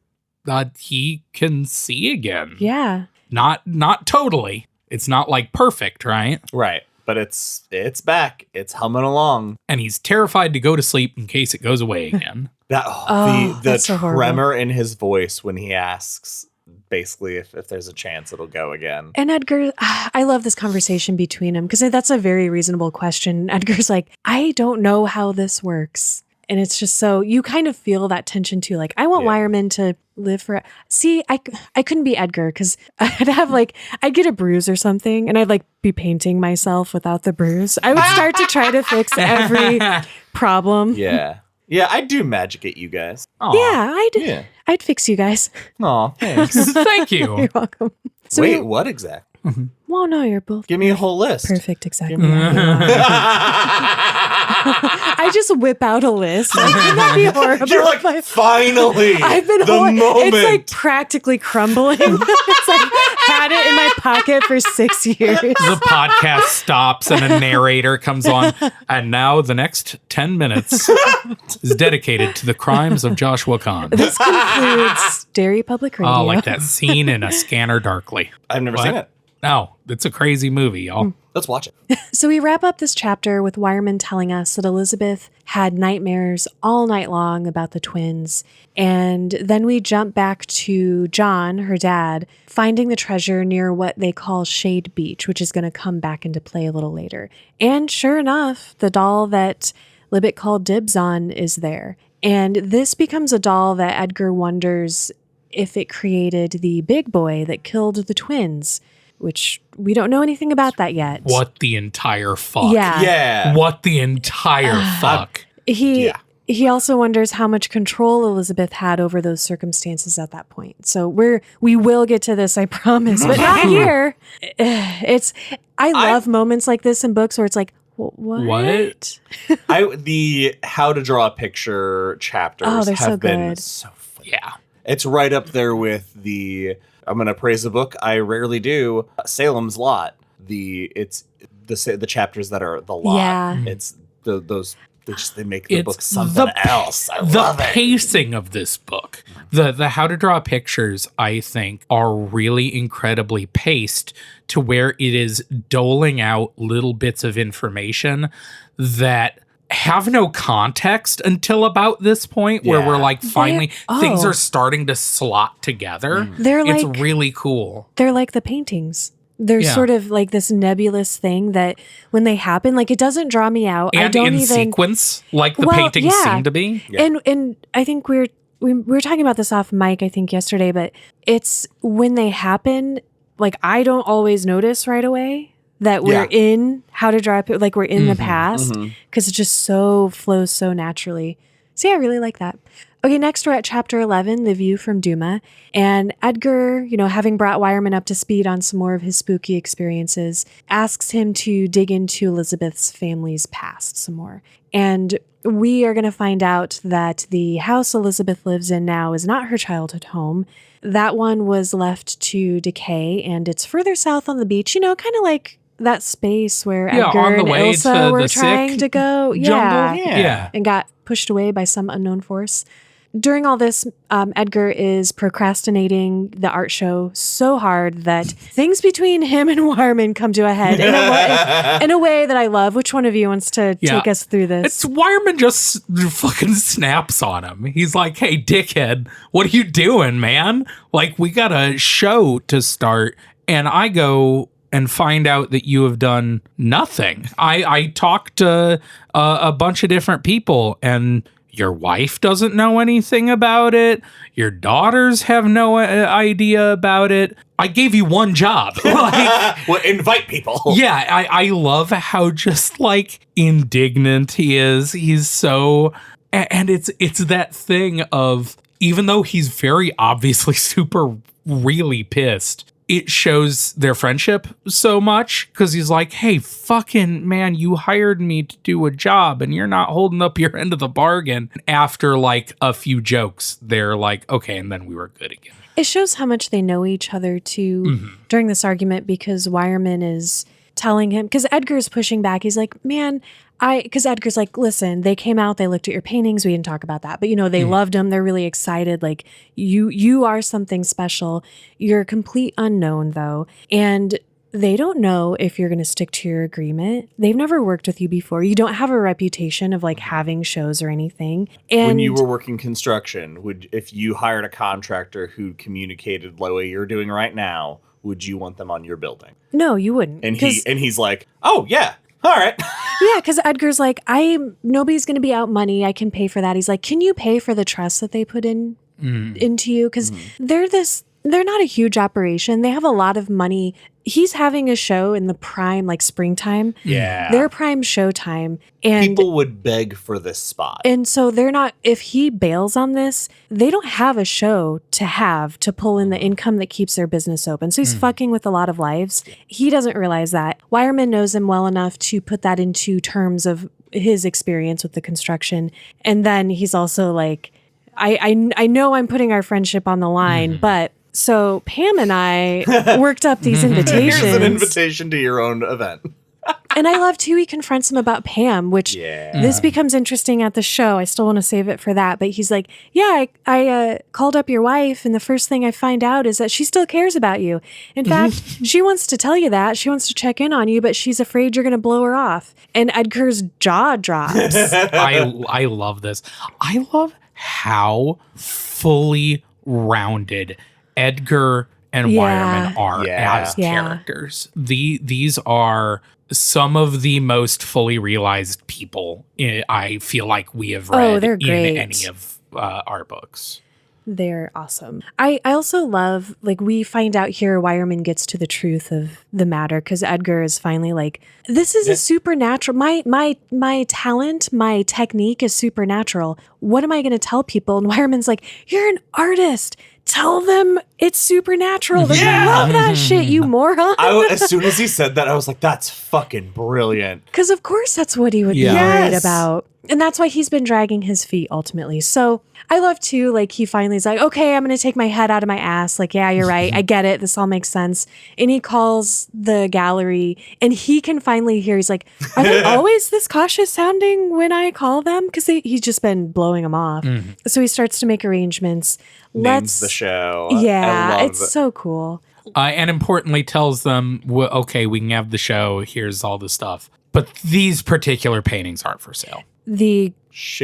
He can see again. Yeah. Not totally. It's not like perfect, right? Right. But it's back. It's humming along. And he's terrified to go to sleep in case it goes away again. The so tremor in his voice when he asks, basically, if there's a chance it'll go again. And Edgar, I love this conversation between them because that's a very reasonable question. Edgar's like, I don't know how this works. And it's just so, you kind of feel that tension too. Like, I want Wireman to live for, see, I couldn't be Edgar because I'd have I'd get a bruise or something and I'd be painting myself without the bruise. I would start to try to fix every problem. Yeah. Yeah, I'd do magic at you guys. Aw. Yeah, I'd fix you guys. Aw, thanks. Thank you. You're welcome. So Wait, what exactly? Well, no, you're both Give me a whole list. perfect. Exactly. Give me I just whip out a list. Like, wouldn't that be horrible? You're like, finally, I've been the moment. It's like practically crumbling. It's like had it in my pocket for 6 years. The podcast stops and a narrator comes on. And now the next 10 minutes is dedicated to the crimes of Joshua Kahn. This concludes Derry Public Radio. Oh, like that scene in A Scanner Darkly. I've never seen it. No, it's a crazy movie, y'all. Let's watch it. So we wrap up this chapter with Wireman telling us that Elizabeth had nightmares all night long about the twins. And then we jump back to John, her dad, finding the treasure near what they call Shade Beach, which is going to come back into play a little later. And sure enough, the doll that Libet called dibs on is there. And this becomes a doll that Edgar wonders if it created the big boy that killed the twins, which we don't know anything about that yet. What the entire fuck? Yeah. What the entire fuck? He also wonders how much control Elizabeth had over those circumstances at that point. So we will get to this, I promise, but not here. I love moments like this in books where it's like, what? The how to draw a picture chapters they're have so been good. so fun. Yeah. It's right up there with I'm going to praise a book I rarely do, Salem's Lot. It's the chapters that are the lot. Yeah. It's they make the book something else. I the love it. pacing of this book, the how to draw pictures, I think, are really incredibly paced to where it is doling out little bits of information that have no context until about this point where we're like, finally, things are starting to slot together. It's really cool. They're like the paintings. They're sort of like this nebulous thing that when they happen, like it doesn't draw me out. And I don't in even sequence, like the paintings seem to be. Yeah. And I think we were talking about this off mic, I think yesterday, but it's when they happen, like I don't always notice right away that we're in how to draw, like we're in the past, because it just flows so naturally. So yeah, I really like that. Okay, next we're at chapter 11, The View from Duma. And Edgar, having brought Wireman up to speed on some more of his spooky experiences, asks him to dig into Elizabeth's family's past some more. And we are going to find out that the house Elizabeth lives in now is not her childhood home. That one was left to decay, and it's further south on the beach, kind of like that space where Edgar on the and way Ilsa to were the trying sick to go. jungle. Yeah. And got pushed away by some unknown force. During all this, Edgar is procrastinating the art show so hard that things between him and Wireman come to a head in a way that I love. Which one of you wants to take us through this? It's Wireman just fucking snaps on him. He's like, hey, dickhead, what are you doing, man? Like, we got a show to start. And I go and find out that you have done nothing. I talked to a bunch of different people, and your wife doesn't know anything about it. Your daughters have no idea about it. I gave you one job. Well, invite people. Yeah, I love how just like indignant he is. He's so, and it's that thing of, even though he's very obviously super really pissed, it shows their friendship so much because he's like, hey, fucking man, you hired me to do a job and you're not holding up your end of the bargain. After like a few jokes, they're like, okay, and then we were good again. It shows how much they know each other too during this argument, because Wireman is telling him, because Edgar's pushing back. He's like, man, because Edgar's like, listen, they came out, they looked at your paintings. We didn't talk about that, but they loved them. They're really excited. Like you are something special. You're a complete unknown though. And they don't know if you're going to stick to your agreement. They've never worked with you before. You don't have a reputation of like having shows or anything. And when you were working construction, if you hired a contractor who communicated the way you're doing right now, would you want them on your building? No, you wouldn't. And he's like, oh yeah. All right. Yeah, because Edgar's like, nobody's going to be out money. I can pay for that. He's like, can you pay for the trust that they put into you? Because they're this they're not a huge operation. They have a lot of money. He's having a show in the prime, like springtime. Yeah. Their prime showtime. And people would beg for this spot. And so they're not, if he bails on this, they don't have a show to pull in the income that keeps their business open. So he's fucking with a lot of lives. He doesn't realize that. Wireman knows him well enough to put that into terms of his experience with the construction. And then he's also like, I know I'm putting our friendship on the line, but so Pam and I worked up these invitations. Here's an invitation to your own event. And I love too, he confronts him about Pam, which this becomes interesting at the show. I still want to save it for that. But he's like, yeah, I called up your wife, and the first thing I find out is that she still cares about you. In fact, she wants to tell you that. She wants to check in on you, but she's afraid you're going to blow her off. And Edgar's jaw drops. I love this. I love how fully rounded Edgar and Wireman are as characters. These are some of the most fully realized people I feel like we have read in any of our books. They're awesome. I also love, like, we find out here Wireman gets to the truth of the matter because Edgar is finally like, this is a supernatural. My talent, my technique is supernatural. What am I going to tell people? And Wireman's like, you're an artist. Tell them it's supernatural. They're gonna love that shit, you moron. As soon as he said that, I was like, that's fucking brilliant. Because of course that's what he would be worried about. And that's why he's been dragging his feet ultimately. So I love too, like he finally is like, okay, I'm going to take my head out of my ass. Like, yeah, you're right. I get it. This all makes sense. And he calls the gallery and he can finally hear, he's like, are they always this cautious sounding when I call them? Because he's just been blowing them off. So he starts to make arrangements. Names the show. Yeah, it's so cool. And importantly tells them, well, okay, we can have the show. Here's all the stuff. But these particular paintings aren't for sale. The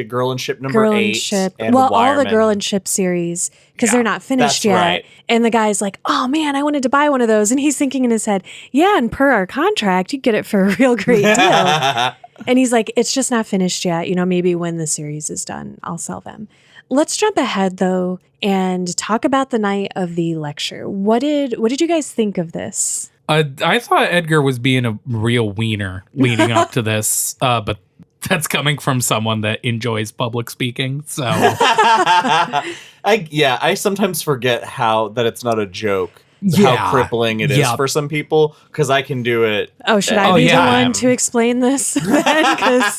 Girl and Ship number 8. And all Wireman. the Girl and Ship series, because they're not finished yet. Right. And the guy's like, oh man, I wanted to buy one of those. And he's thinking in his head, yeah, and per our contract, you get it for a real great deal. And he's like, it's just not finished yet. You know, maybe when the series is done, I'll sell them. Let's jump ahead though and talk about the night of the lecture. What did you guys think of this? I thought Edgar was being a real wiener leading up to this, but that's coming from someone that enjoys public speaking. So I sometimes forget that it's not a joke. How crippling it is for some people, because I can do it. Oh, should I be the one to explain this then? Because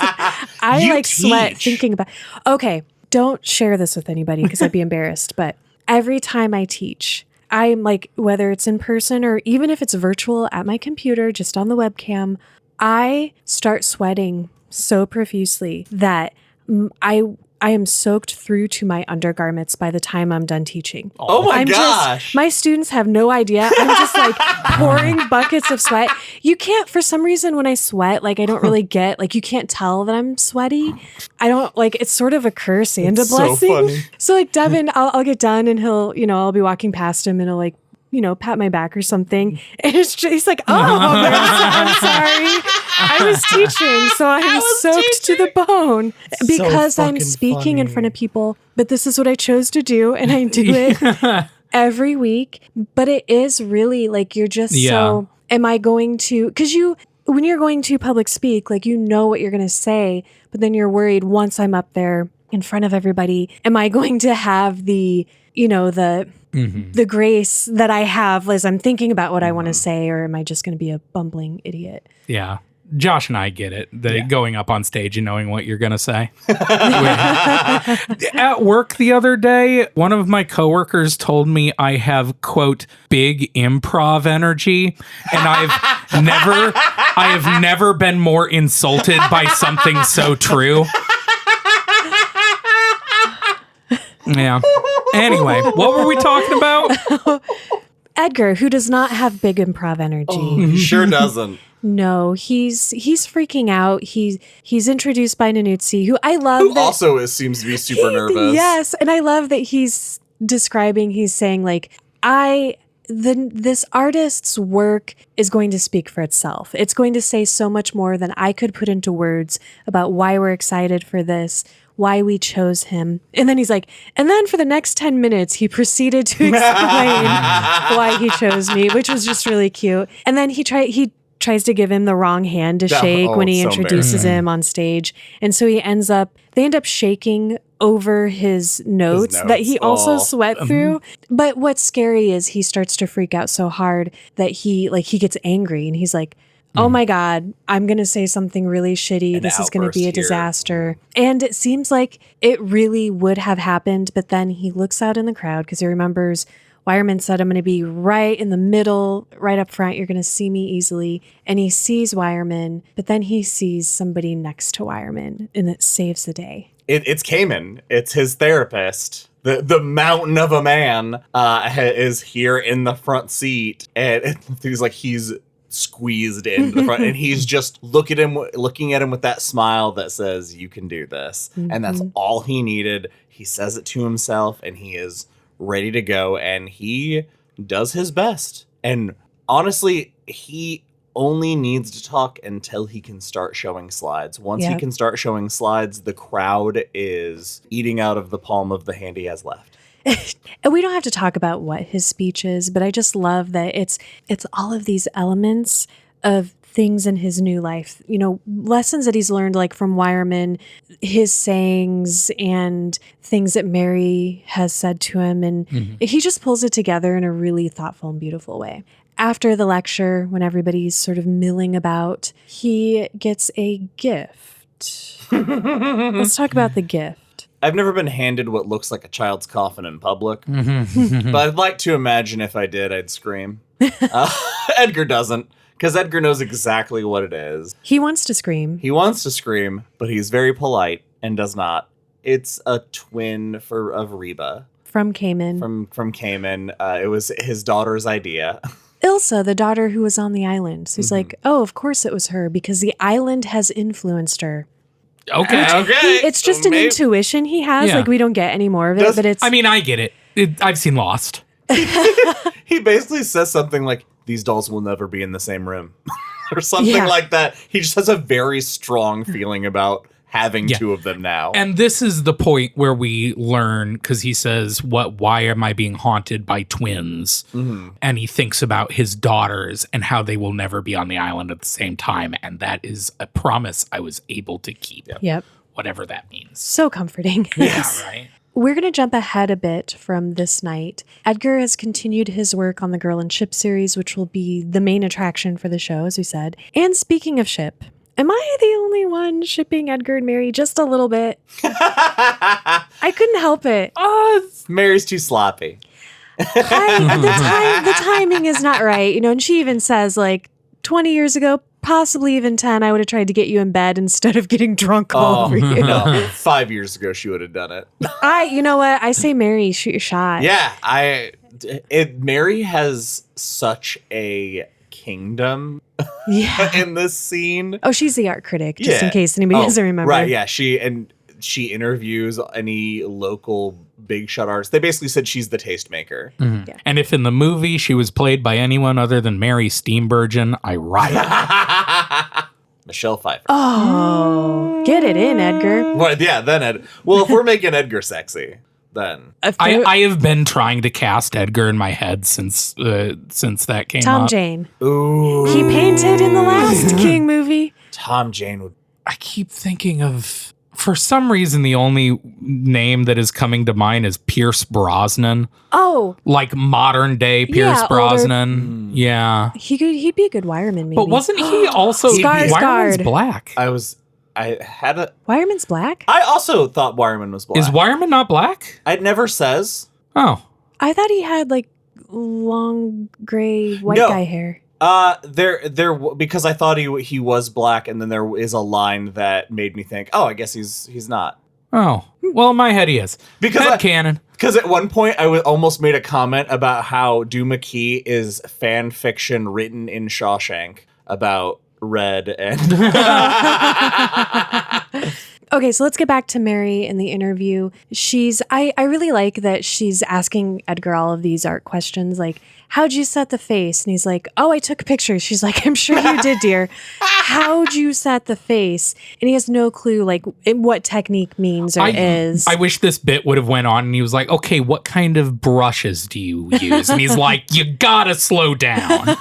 I sweat thinking about. Okay, don't share this with anybody because I'd be embarrassed. But every time I teach, I'm like, whether it's in person or even if it's virtual at my computer, just on the webcam, I start sweating so profusely that I am soaked through to my undergarments by the time I'm done teaching. Oh my gosh. My students have no idea. I'm just like pouring buckets of sweat. You can't, for some reason, when I sweat, like I don't really get, like you can't tell that I'm sweaty. I don't, like, it's sort of a curse and a blessing. So funny. So like Devin, I'll get done and he'll, I'll be walking past him and he'll like, pat my back or something. And he's like, I'm sorry. I was teaching, so I'm soaked to the bone because I'm speaking in front of people. But this is what I chose to do, and I do it every week. But it is really like you're just so, am I going to, because when you're going to public speak, like you know what you're going to say, but then you're worried once I'm up there in front of everybody, am I going to have the grace that I have as I'm thinking about what I want to say, or am I just going to be a bumbling idiot? Yeah. Josh and I get it. Going up on stage and knowing what you're going to say. At work the other day, one of my coworkers told me I have, quote, big improv energy. And I have never been more insulted by something so true. Yeah. Anyway, what were we talking about? Edgar, who does not have big improv energy. He sure doesn't. No, he's freaking out. He's introduced by Nanutsi, who I love. Who also seems to be super nervous. Yes, and I love that he's saying like, this artist's work is going to speak for itself. It's going to say so much more than I could put into words about why we're excited for this, why we chose him. And then he's like, and then for the next 10 minutes, he proceeded to explain why he chose me, which was just really cute. And then he tries to give him the wrong hand to shake when he introduces him on stage. And so they end up shaking over his notes that he also sweat through. But what's scary is he starts to freak out so hard that he gets angry and he's like, oh my God, I'm going to say something really shitty. This is going to be a disaster. And it seems like it really would have happened. But then he looks out in the crowd because he remembers Wireman said, I'm going to be right in the middle, right up front. You're going to see me easily. And he sees Wireman, but then he sees somebody next to Wireman, and it saves the day. It's Cayman. It's his therapist. The mountain of a man is here in the front seat. And he's squeezed into the front. And he's just looking at him with that smile that says, you can do this. Mm-hmm. And that's all he needed. He says it to himself, and he is ready to go, and he does his best. And honestly, he only needs to talk until he can start showing slides. Once he can start showing slides, the crowd is eating out of the palm of the hand he has left. And we don't have to talk about what his speech is, but I just love that it's all of these elements of things in his new life, lessons that he's learned, like from Wireman, his sayings and things that Mary has said to him. And he just pulls it together in a really thoughtful and beautiful way. After the lecture, when everybody's sort of milling about, he gets a gift. Let's talk about the gift. I've never been handed what looks like a child's coffin in public, but I'd like to imagine if I did, I'd scream. Edgar doesn't. Because Edgar knows exactly what it is. He wants to scream. But he's very polite and does not. It's a twin of Reba. From Cayman. From Cayman. It was his daughter's idea. Ilsa, the daughter who was on the island. So he's like, oh, of course it was her, because the island has influenced her. Okay. It's just an intuition he has. Yeah. Like, we don't get any more of it, but it's... I mean, I get it. I've seen Lost. He basically says something like, these dolls will never be in the same room. Or something like that. He just has a very strong feeling about having two of them now. And this is the point where we learn, because he says, why am I being haunted by twins? Mm-hmm. And he thinks about his daughters and how they will never be on the island at the same time. And that is a promise I was able to keep. Yep. Whatever that means. So comforting. Yeah, right. We're going to jump ahead a bit from this night. Edgar has continued his work on the Girl and Ship series, which will be the main attraction for the show, as we said. And speaking of ship, am I the only one shipping Edgar and Mary just a little bit? I couldn't help it. Mary's too sloppy. The timing is not right, and she even says, 20 years ago, possibly even 10, I would have tried to get you in bed instead of getting drunk all over you. No, 5 years ago, she would have done it. You know what? I say, Mary, shoot your shot. Yeah, Mary has such a kingdom in this scene. Oh, she's the art critic, just in case anybody doesn't remember. Right, yeah. She interviews any local big shot artists. They basically said she's the tastemaker. Mm-hmm. Yeah. And if in the movie she was played by anyone other than Mary Steenburgen, I riot. Michelle Pfeiffer. Oh, get it in, Edgar. Well, yeah, then well, if we're making Edgar sexy, then I have been trying to cast Edgar in my head since that came Tom up. Jane. Ooh. He painted in the last King movie. Tom Jane would. I keep thinking of, for some reason, the only name that is coming to mind is Pierce Brosnan. Oh. Like modern day Pierce Brosnan. Yeah. He'd be a good Wireman, maybe. But wasn't he also Wireman's black? Wireman's black? I also thought Wireman was black. Is Wireman not black? It never says. Oh. I thought he had long gray white guy hair. There because I thought he was black, and then there is a line that made me think, oh, I guess he's not. Oh, well, in my head he is. Canon. Because at one point I almost made a comment about how Duma Key is fan fiction written in Shawshank about Red and Okay, so let's get back to Mary in the interview. I really like that she's asking Edgar all of these art questions, like, how'd you set the face? And he's like, oh, I took pictures. She's like, I'm sure you did, dear. How'd you set the face? And he has no clue, like, what technique means or is. I wish this bit would have went on and he was like, okay, what kind of brushes do you use? And he's like, you gotta slow down.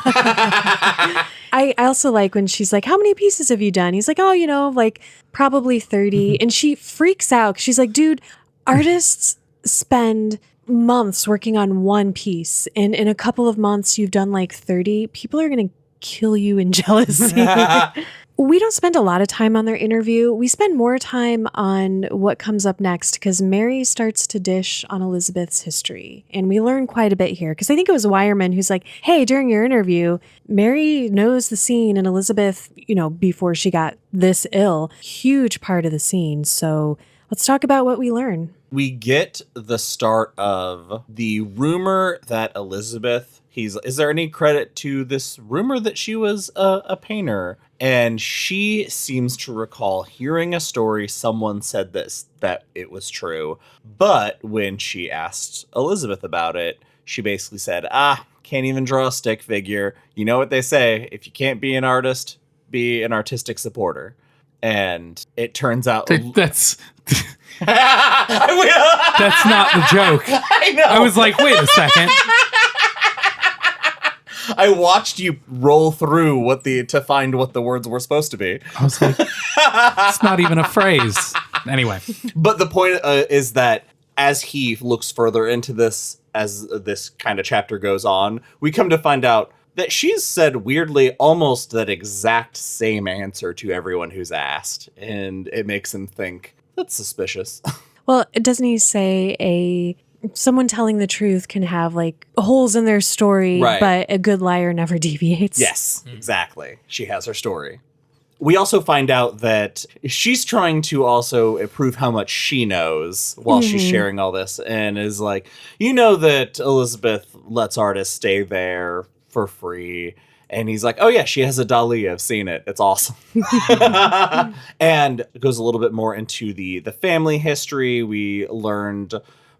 I also like when she's like, how many pieces have you done? He's like, oh, like probably 30. And she freaks out. She's like, dude, artists spend months working on one piece. And in a couple of months, you've done like 30. People are going to kill you in jealousy. We don't spend a lot of time on their interview. We spend more time on what comes up next because Mary starts to dish on Elizabeth's history. And we learn quite a bit here because I think it was Wireman who's like, hey, during your interview, Mary knows the scene and Elizabeth, before she got this ill, huge part of the scene. So let's talk about what we learn. We get the start of the rumor that Elizabeth, is there any credit to this rumor that she was a painter? And she seems to recall hearing a story. Someone said that it was true. But when she asked Elizabeth about it, she basically said, can't even draw a stick figure. You know what they say, if you can't be an artist, be an artistic supporter. And it turns out that's not the joke. I know. I was like, wait a second. I watched you roll through to find what the words were supposed to be. I was like, it's not even a phrase. Anyway. But the point is that as he looks further into this, as this kind of chapter goes on, we come to find out that she's said weirdly almost that exact same answer to everyone who's asked. And it makes him think, that's suspicious. Well, doesn't he say someone telling the truth can have like holes in their story, right, but a good liar never deviates? Yes, exactly. She has her story. We also find out that she's trying to also prove how much she knows while she's sharing all this, and is like, that Elizabeth lets artists stay there for free. And he's like, oh yeah, she has a Dali. I've seen it. It's awesome. And it goes a little bit more into the family history. We learned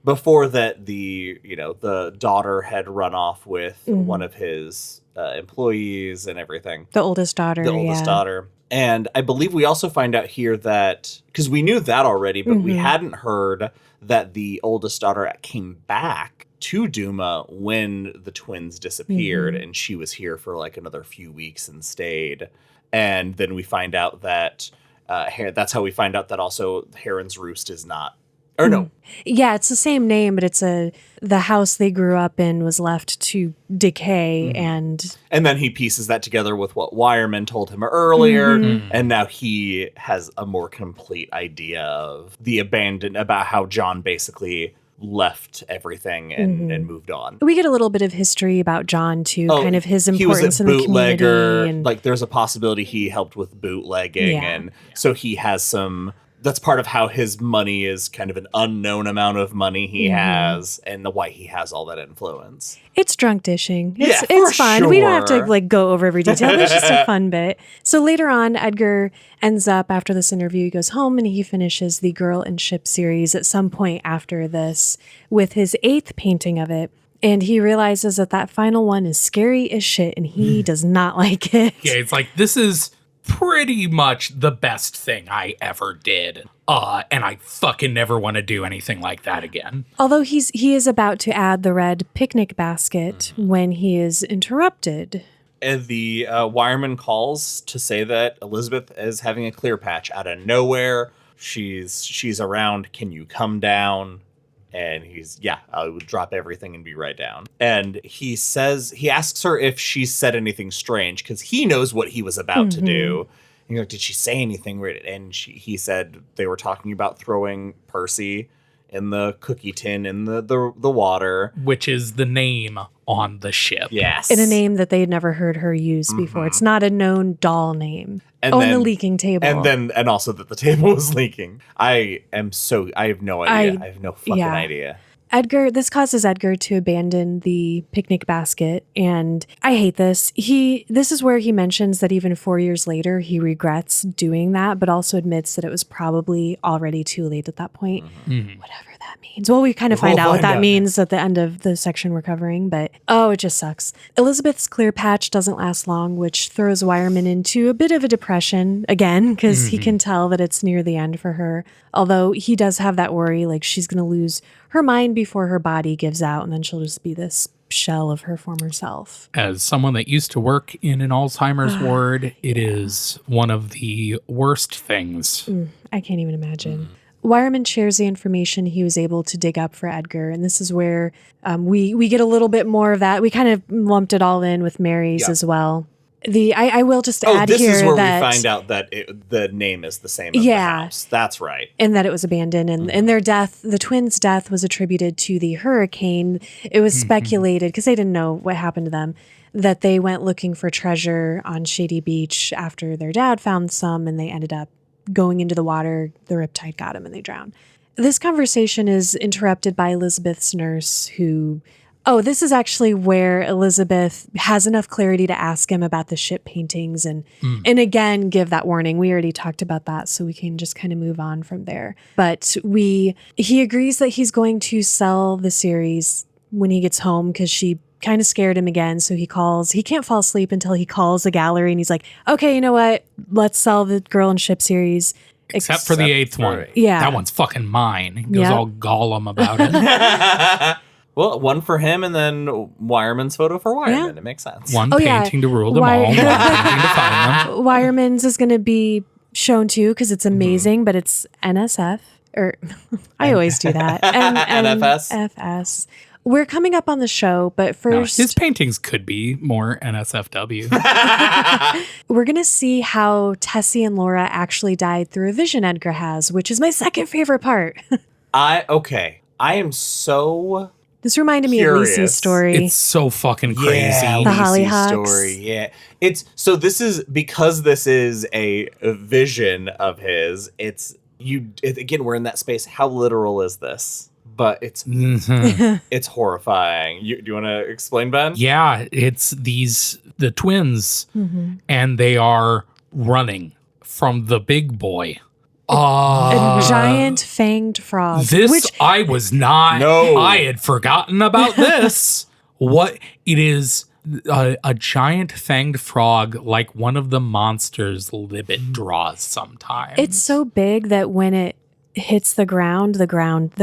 before that the daughter had run off with one of his employees and everything. The oldest daughter. The oldest daughter. And I believe we also find out here that, because we knew that already, but we hadn't heard that the oldest daughter came back to Duma when the twins disappeared, and she was here for like another few weeks and stayed. And then we find out that that's how we find out that also Heron's Roost is not, or no. Yeah, it's the same name, but it's the house they grew up in was left to decay, and then he pieces that together with what Wireman told him earlier, and now he has a more complete idea of the about how John basically left everything and moved on. We get a little bit of history about John too, kind of his importance in the community. And like there's a possibility he helped with bootlegging, and so he has some. That's part of how his money is kind of an unknown amount of money he has, and why he has all that influence. It's drunk dishing. It's fun. Sure. We don't have to like go over every detail. It's just a fun bit. So later on, Edgar ends up, after this interview, he goes home and he finishes the Girl and Ship series at some point after this with his 8th painting of it. And he realizes that final one is scary as shit and he does not like it. Yeah, it's like, this is pretty much the best thing I ever did. And I fucking never want to do anything like that again. Although he is about to add the red picnic basket when he is interrupted. And the wireman calls to say that Elizabeth is having a clear patch out of nowhere. She's around. Can you come down? And I would drop everything and be right down. And he asks her if she said anything strange, because he knows what he was about to do. And you're like, did she say anything weird? And he said they were talking about throwing Percy in the cookie tin in the water. Which is the name on the ship. Yes. In a name that they had never heard her use before. It's not a known doll name. And the leaking table. And also that the table was leaking. I have no idea. I have no fucking idea. This causes Edgar to abandon the picnic basket, and I hate this. This is where he mentions that even 4 years later, he regrets doing that, but also admits that it was probably already too late at that point. Mm-hmm. Whatever that means. Well, we kind of find out what that means at the end of the section we're covering, but it just sucks. Elizabeth's clear patch doesn't last long, which throws Wireman into a bit of a depression again, because he can tell that it's near the end for her. Although he does have that worry, like she's going to lose her mind before her body gives out, and then she'll just be this shell of her former self. As someone that used to work in an Alzheimer's ward, it is one of the worst things. I can't even imagine. Wireman shares the information he was able to dig up for Edgar, and this is where we get a little bit more of that. We kind of lumped it all in with Mary's as well. I will just add here that... this is where we find out that the name is the same as the house. That's right. And that it was abandoned. And their death, the twins' death, was attributed to the hurricane. It was speculated, because they didn't know what happened to them, that they went looking for treasure on Shady Beach after their dad found some, and they ended up going into the water. The riptide got them, and they drowned. This conversation is interrupted by Elizabeth's nurse, who... this is actually where Elizabeth has enough clarity to ask him about the ship paintings and again, give that warning. We already talked about that, so we can just kind of move on from there. But he agrees that he's going to sell the series when he gets home, because she kind of scared him again. So he can't fall asleep until he calls a gallery, and he's like, okay, you know what? Let's sell the Girl and Ship series. Except for the 8th one. Yeah. That one's fucking mine. He goes all Gollum about it. Well, one for him, and then Wireman's photo for Wireman. Yeah. It makes sense. One painting to rule them all, one painting to find them. Wireman's is going to be shown too, because it's amazing, but it's NSF. I always do that. NFS. FS. We're coming up on the show, but first... No, his paintings could be more NSFW. We're going to see how Tessie and Laura actually died through a vision Edgar has, which is my second favorite part. I am so... This reminded me of Lisi's story. It's so fucking crazy. Yeah, the Hollyhocks story. Yeah, this is a vision of his. Again, we're in that space. How literal is this? But it's it's horrifying. Do you want to explain, Ben? Yeah, it's the twins, and they are running from the big boy. A giant fanged frog. I was not. No. I had forgotten about this. What it is, a giant fanged frog, like one of the monsters Libet draws sometimes. It's so big that when it hits the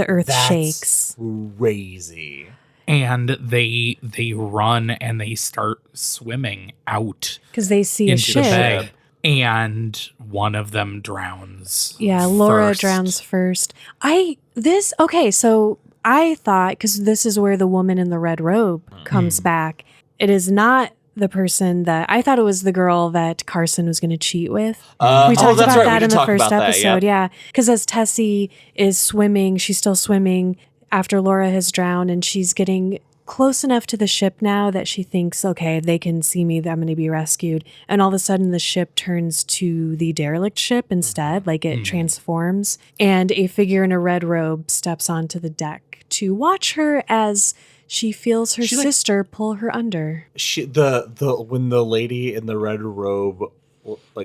earth shakes. Crazy. And they run and they start swimming out because they see a ship. The bay. And one of them drowns. Yeah, Laura drowns first. So I thought, because this is where the woman in the red robe comes back. It is not the person that I thought it was, the girl that Carson was going to cheat with. We talked about that in the first episode. Yeah, because as Tessie is swimming, she's still swimming after Laura has drowned, and she's getting close enough to the ship now that she thinks, okay, they can see me, I'm going to be rescued. And all of a sudden the ship turns to the derelict ship instead, like it transforms. And a figure in a red robe steps onto the deck to watch her as she feels her sister pull her under. When the lady in the red robe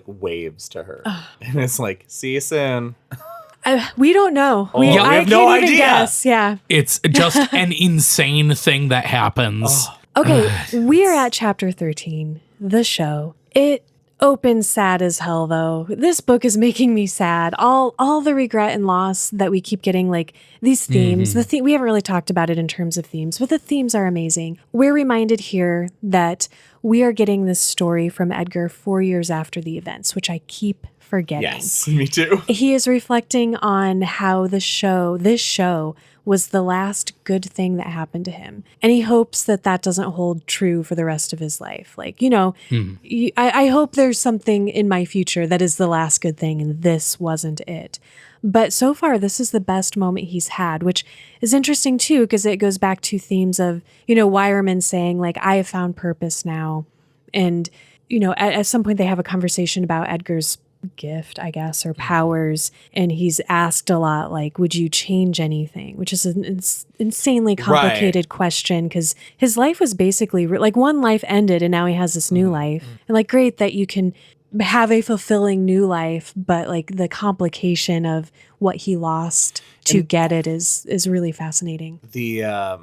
waves to her, and it's like, see you soon. We don't know. We have no idea. Guess. Yeah. It's just an insane thing that happens. Okay, we are at chapter 13, the show. It opens sad as hell, though. This book is making me sad. All the regret and loss that we keep getting, like these themes. We haven't really talked about it in terms of themes, but the themes are amazing. We're reminded here that we are getting this story from Edgar 4 years after the events, which I keep forgetting. Yes, me too. He is reflecting on how this show was the last good thing that happened to him. And he hopes that doesn't hold true for the rest of his life. Like, I hope there's something in my future that is the last good thing and this wasn't it. But so far, this is the best moment he's had, which is interesting too, because it goes back to themes of, Wireman saying, like, I have found purpose now. And, at some point they have a conversation about Edgar's gift, I guess, or powers. And he's asked a lot, like, would you change anything? Which is an insanely complicated question, because his life was basically like one life ended and now he has this new life. And like, great that you can have a fulfilling new life, but like the complication of what he lost to get it is really fascinating. I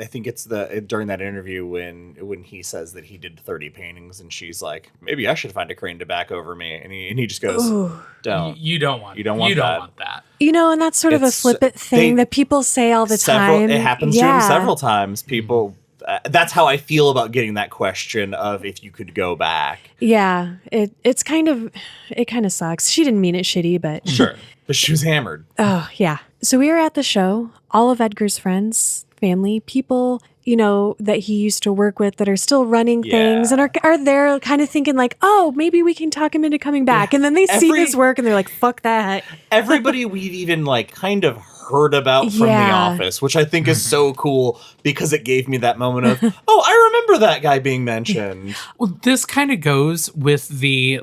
think it's during that interview when he says that he did 30 paintings and she's like, maybe I should find a crane to back over me, and he just goes, Ooh. don't. You don't want that. You know, and that's sort of a flippant thing that people say all the time. It happens to him several times. People. That's how I feel about getting that question of if you could go back. Yeah, it kind of sucks. She didn't mean it shitty, but sure. But she was hammered. Oh yeah. So we were at the show. All of Edgar's friends, family, people, you know, that he used to work with that are still running things and are there kind of thinking like, oh, maybe we can talk him into coming back. And then they see this work and they're like, fuck that. Everybody we've even like kind of heard about from The Office, which I think is so cool because it gave me that moment of, oh, I remember that guy being mentioned. Well, this kind of goes with the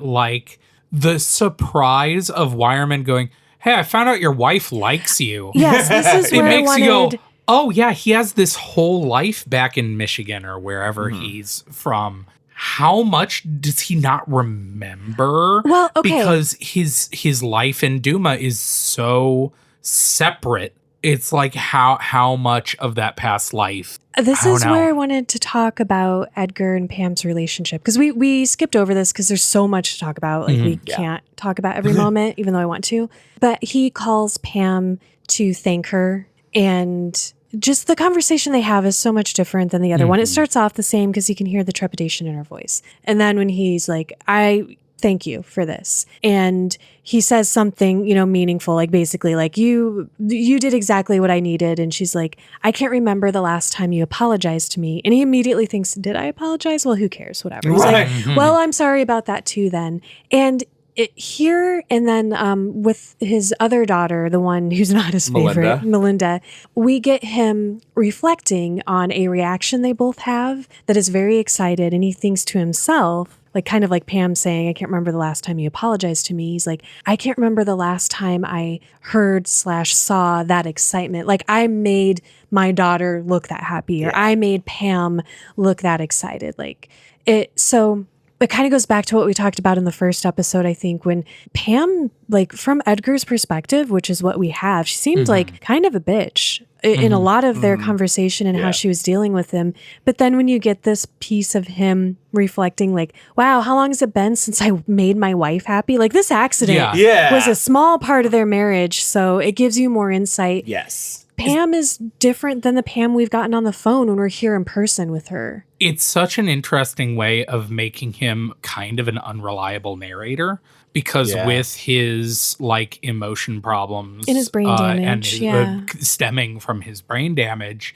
surprise of Wireman going, hey, I found out your wife likes you. Yes, this is where it makes I wanted... you go, oh yeah, he has this whole life back in Michigan or wherever he's from. How much does he not remember? Well, okay. Because his life in Duma is so separate. It's like how much of that past life. This is where I wanted to talk about Edgar and Pam's relationship, because we skipped over this because there's so much to talk about. Like we can't talk about every moment, even though I want to. But he calls Pam to thank her, and just the conversation they have is so much different than the other one. It starts off the same because you can hear the trepidation in her voice, and then when he's like, I thank you for this. And he says something, you know, meaningful, like basically like you did exactly what I needed. And she's like, I can't remember the last time you apologized to me. And he immediately thinks, did I apologize? Well, who cares? Whatever. He's like, well, I'm sorry about that too then. And here and then with his other daughter, the one who's not his favorite, Melinda, we get him reflecting on a reaction they both have that is very excited. And he thinks to himself, like kind of like Pam saying, I can't remember the last time you apologized to me. He's like, I can't remember the last time I heard/saw that excitement. Like I made my daughter look that happy, or I made Pam look that excited. Like it. So it kind of goes back to what we talked about in the first episode, I think, when Pam, like from Edgar's perspective, which is what we have, she seemed like kind of a bitch in a lot of their conversation and how she was dealing with him. But then when you get this piece of him reflecting like, wow, how long has it been since I made my wife happy? Like this accident was a small part of their marriage. So it gives you more insight. Yes. Pam is different than the Pam we've gotten on the phone when we're here in person with her. It's such an interesting way of making him kind of an unreliable narrator, because with his like emotion problems in his brain damage and stemming from his brain damage,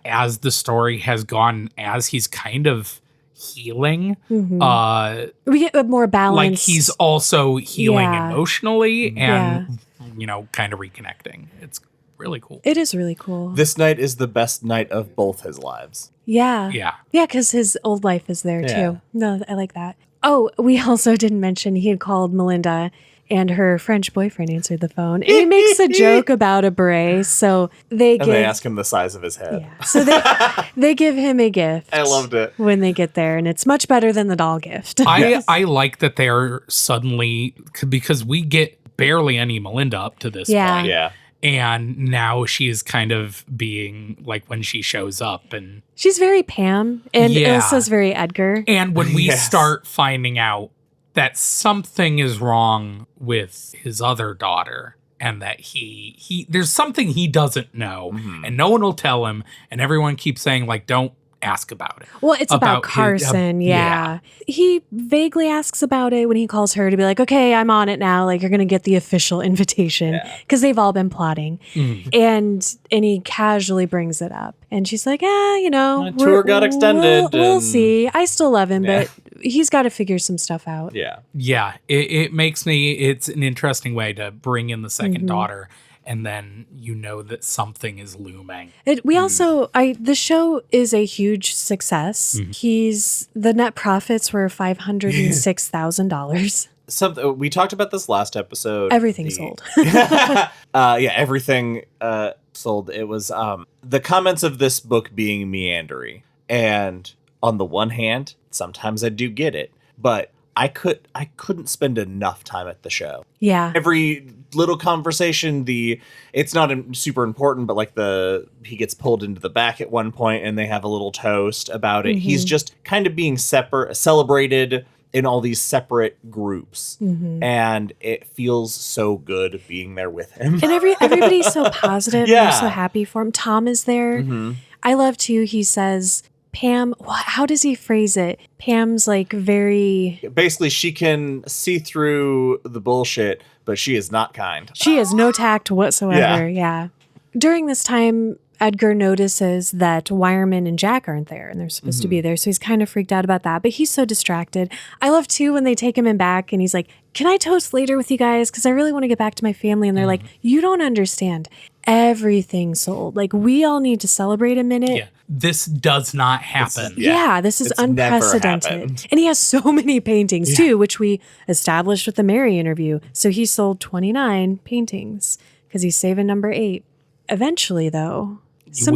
as the story has gone, as he's kind of healing, we get a more balance. Like he's also healing emotionally and you know, kind of reconnecting. It's really cool. It is really cool. This night is the best night of both his lives. Yeah, because his old life is there too. No, I like that. Oh, we also didn't mention he had called Melinda and her French boyfriend answered the phone. And he makes a joke about a beret. So they ask him the size of his head. Yeah. So they give him a gift. I loved it. When they get there. And it's much better than the doll gift. I like that they're suddenly, because we get barely any Melinda up to this point. Yeah. And now she's kind of being like when she shows up, and she's very Pam and Ilsa's very Edgar. And when we start finding out that something is wrong with his other daughter, and that he there's something he doesn't know, and no one will tell him, and everyone keeps saying like, don't ask about it. Well, it's about Carson. He vaguely asks about it when he calls her to be like, okay, I'm on it now. Like, you're going to get the official invitation, because they've all been plotting. And he casually brings it up. And she's like, you know, my tour got extended. We'll see. I still love him, but he's got to figure some stuff out. Yeah. It makes it's an interesting way to bring in the second daughter. And then you know that something is looming. The show is a huge success. The net profits were $506,000. something we talked about this last episode. Everything sold. Everything sold. It was the comments of this book being meandery. And on the one hand, sometimes I do get it, but I couldn't spend enough time at the show. Yeah. Every little conversation, it's not super important, but like he gets pulled into the back at one point and they have a little toast about it. Mm-hmm. He's just kind of being celebrated in all these separate groups. Mm-hmm. And it feels so good being there with him. And everybody's so positive. Yeah. And they're so happy for him. Tom is there. Mm-hmm. I love too, he says, Pam, how does he phrase it? Pam's like very... Basically, she can see through the bullshit, but she is not kind. She has no tact whatsoever, yeah. During this time, Edgar notices that Wireman and Jack aren't there, and they're supposed to be there, so he's kind of freaked out about that, but he's so distracted. I love, too, when they take him in back, and he's like, can I toast later with you guys? Because I really want to get back to my family. And they're like, you don't understand. Everything sold. Like, we all need to celebrate a minute. Yeah. This does not happen. This is unprecedented. And he has so many paintings, too, which we established with the Mary interview. So he sold 29 paintings because he's saving number 8. Eventually, though, some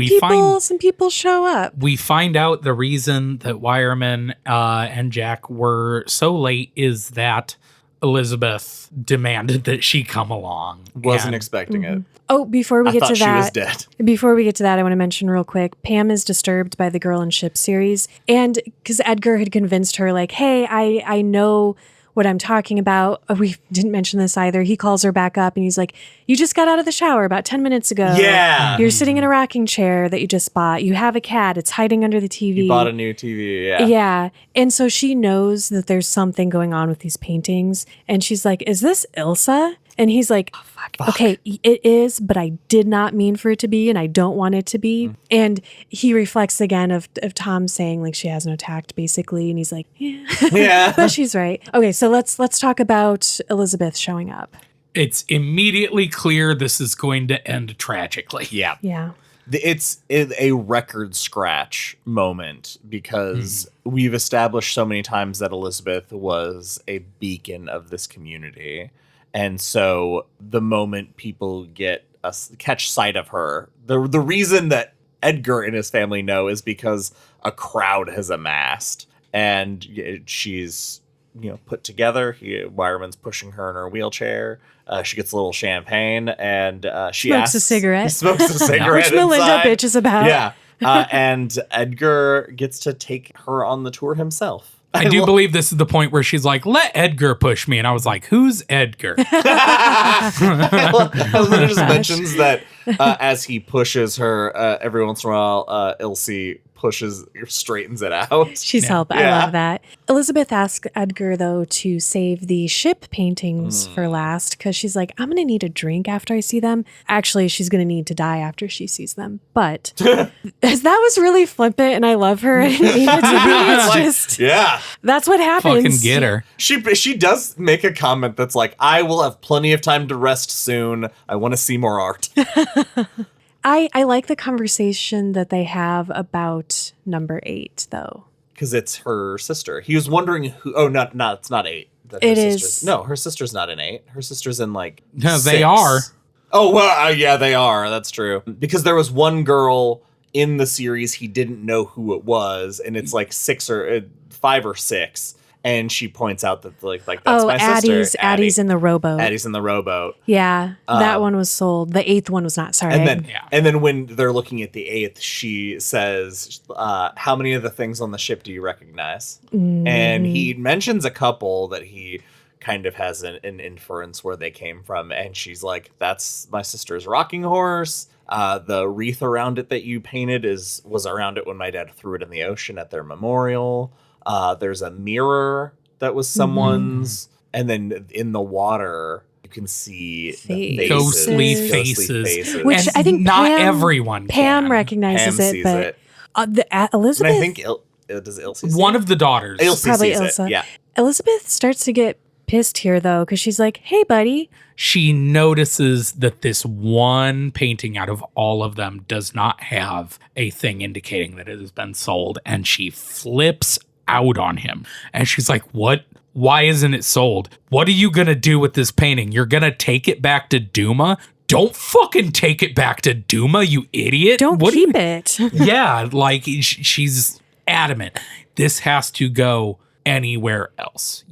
people show up. We find out the reason that Wireman and Jack were so late is that Elizabeth demanded that she come along. Wasn't expecting it. Oh, before we get to that, she was dead. Before we get to that, I want to mention real quick, Pam is disturbed by the Girl and Ship series. And because Edgar had convinced her, like, hey, I know what I'm talking about. We didn't mention this either. He calls her back up and he's like, you just got out of the shower about 10 minutes ago. Yeah. You're sitting in a rocking chair that you just bought. You have a cat. It's hiding under the TV. You bought a new TV. Yeah. Yeah. And so she knows that there's something going on with these paintings. And she's like, is this Ilsa? And he's like, oh, fuck. Okay, it is, but I did not mean for it to be, and I don't want it to be. Mm. And he reflects again of Tom saying, like, she has no tact, basically. And he's like, yeah. But she's right. Okay, so let's talk about Elizabeth showing up. It's immediately clear this is going to end tragically. Yeah. Yeah. It's a record scratch moment because we've established so many times that Elizabeth was a beacon of this community. And so the moment people catch sight of her, the reason that Edgar and his family know is because a crowd has amassed and she's, put together. Wireman's pushing her in her wheelchair. She gets a little champagne and she smokes a cigarette. Which Melinda bitches about. Yeah. And Edgar gets to take her on the tour himself. I do believe this is the point where she's like, let Edgar push me. And I was like, who's Edgar? Melinda just mentions that as he pushes her, every once in a while, Ilse straightens it out. She's helping. I love that. Elizabeth asks Edgar, though, to save the ship paintings for last because she's like, I'm going to need a drink after I see them. Actually, she's going to need to die after she sees them. But that was really flippant, and I love her. I didn't mean it to be. It's just, that's what happens. Fucking get her. She does make a comment that's like, I will have plenty of time to rest soon. I want to see more art. I like the conversation that they have about number 8, though. Because it's her sister. He was wondering who... Oh, no, it's not 8. It is. No, her sister's not in 8. Her sister's in, like, No, 6. they are. Oh, well, yeah, they are. That's true. Because there was one girl in the series he didn't know who it was, and it's, like, 5 or 6. And she points out that like that's my sister. Addie's in the rowboat. Addie's in the rowboat. Yeah, that one was sold. The 8th one was not. Sorry. And then when they're looking at the 8th, she says, "How many of the things on the ship do you recognize?" And he mentions a couple that he kind of has an inference where they came from, and she's like, "That's my sister's rocking horse." The wreath around it that you painted was around it when my dad threw it in the ocean at their memorial. There's a mirror that was someone's, and then in the water you can see the faces, ghostly faces, which and I think not everyone. Pam recognizes it, but Elizabeth. And I think does Ilse see one of the daughters, Ilse probably sees Ilsa. It. Yeah. Elizabeth starts to get pissed here though, because she's like, "Hey, buddy." She notices that this one painting out of all of them does not have a thing indicating that it has been sold, and she flips out on him. And she's like, what Why isn't it sold? What are you going to do with this painting? You're going to take it back to Duma? Don't fucking take it back to Duma, you idiot. Don't keep it. Yeah, like she's adamant. This has to go anywhere else.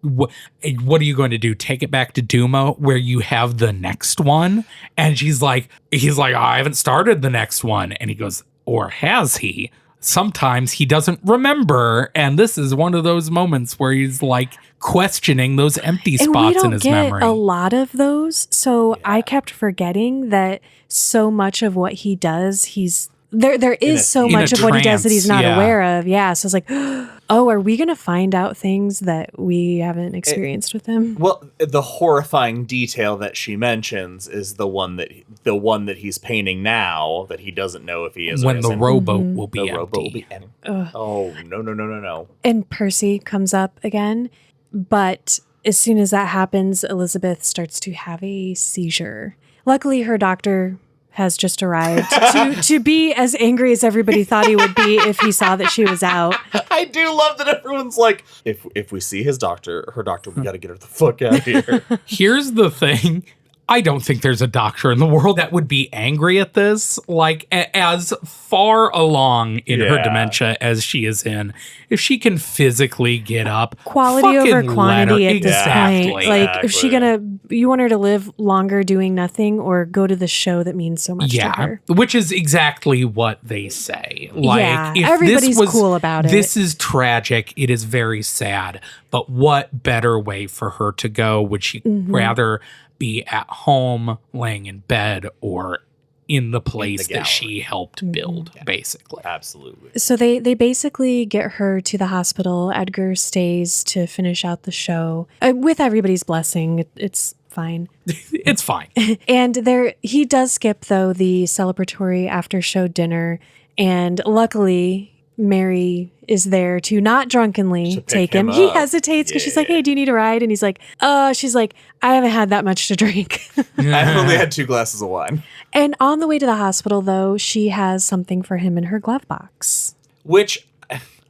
What are you going to do? Take it back to Duma where you have the next one? And he's like, I haven't started the next one. And he goes, or has he? Sometimes he doesn't remember. And this is one of those moments where he's like questioning those empty spots in his memory. We don't get a lot of those. So I kept forgetting that so much of what he does, there is so much of what he does that he's not aware of. Yeah. So it's like, oh, are we going to find out things that we haven't experienced with him? Well, the horrifying detail that she mentions is the one that he's painting now that he doesn't know if he is. When the rowboat will be empty. Rowboat will be empty. Oh, no. And Percy comes up again. But as soon as that happens, Elizabeth starts to have a seizure. Luckily, her doctor has just arrived to be as angry as everybody thought he would be if he saw that she was out. I do love that everyone's like, if we see her doctor, we got to get her the fuck out of here. Here's the thing. I don't think there's a doctor in the world that would be angry at this. Like, as far along in her dementia as she is in, if she can physically get up, quality over quantity at this point. Like, Exactly. you want her to live longer doing nothing or go to the show that means so much to her. Which is exactly what they say. Like, if everybody's cool about it. This is tragic. It is very sad. But what better way for her to go? Would she rather be at home, laying in bed, or in the place that she helped build, basically? Absolutely. So they basically get her to the hospital. Edgar stays to finish out the show. With everybody's blessing, it's fine. It's fine. And he does skip, though, the celebratory after-show dinner. And luckily, Mary is there to not drunkenly take him. He hesitates because she's like, hey, do you need a ride? And he's like, she's like, I haven't had that much to drink. I've only had 2 glasses of wine. And on the way to the hospital, though, she has something for him in her glove box. Which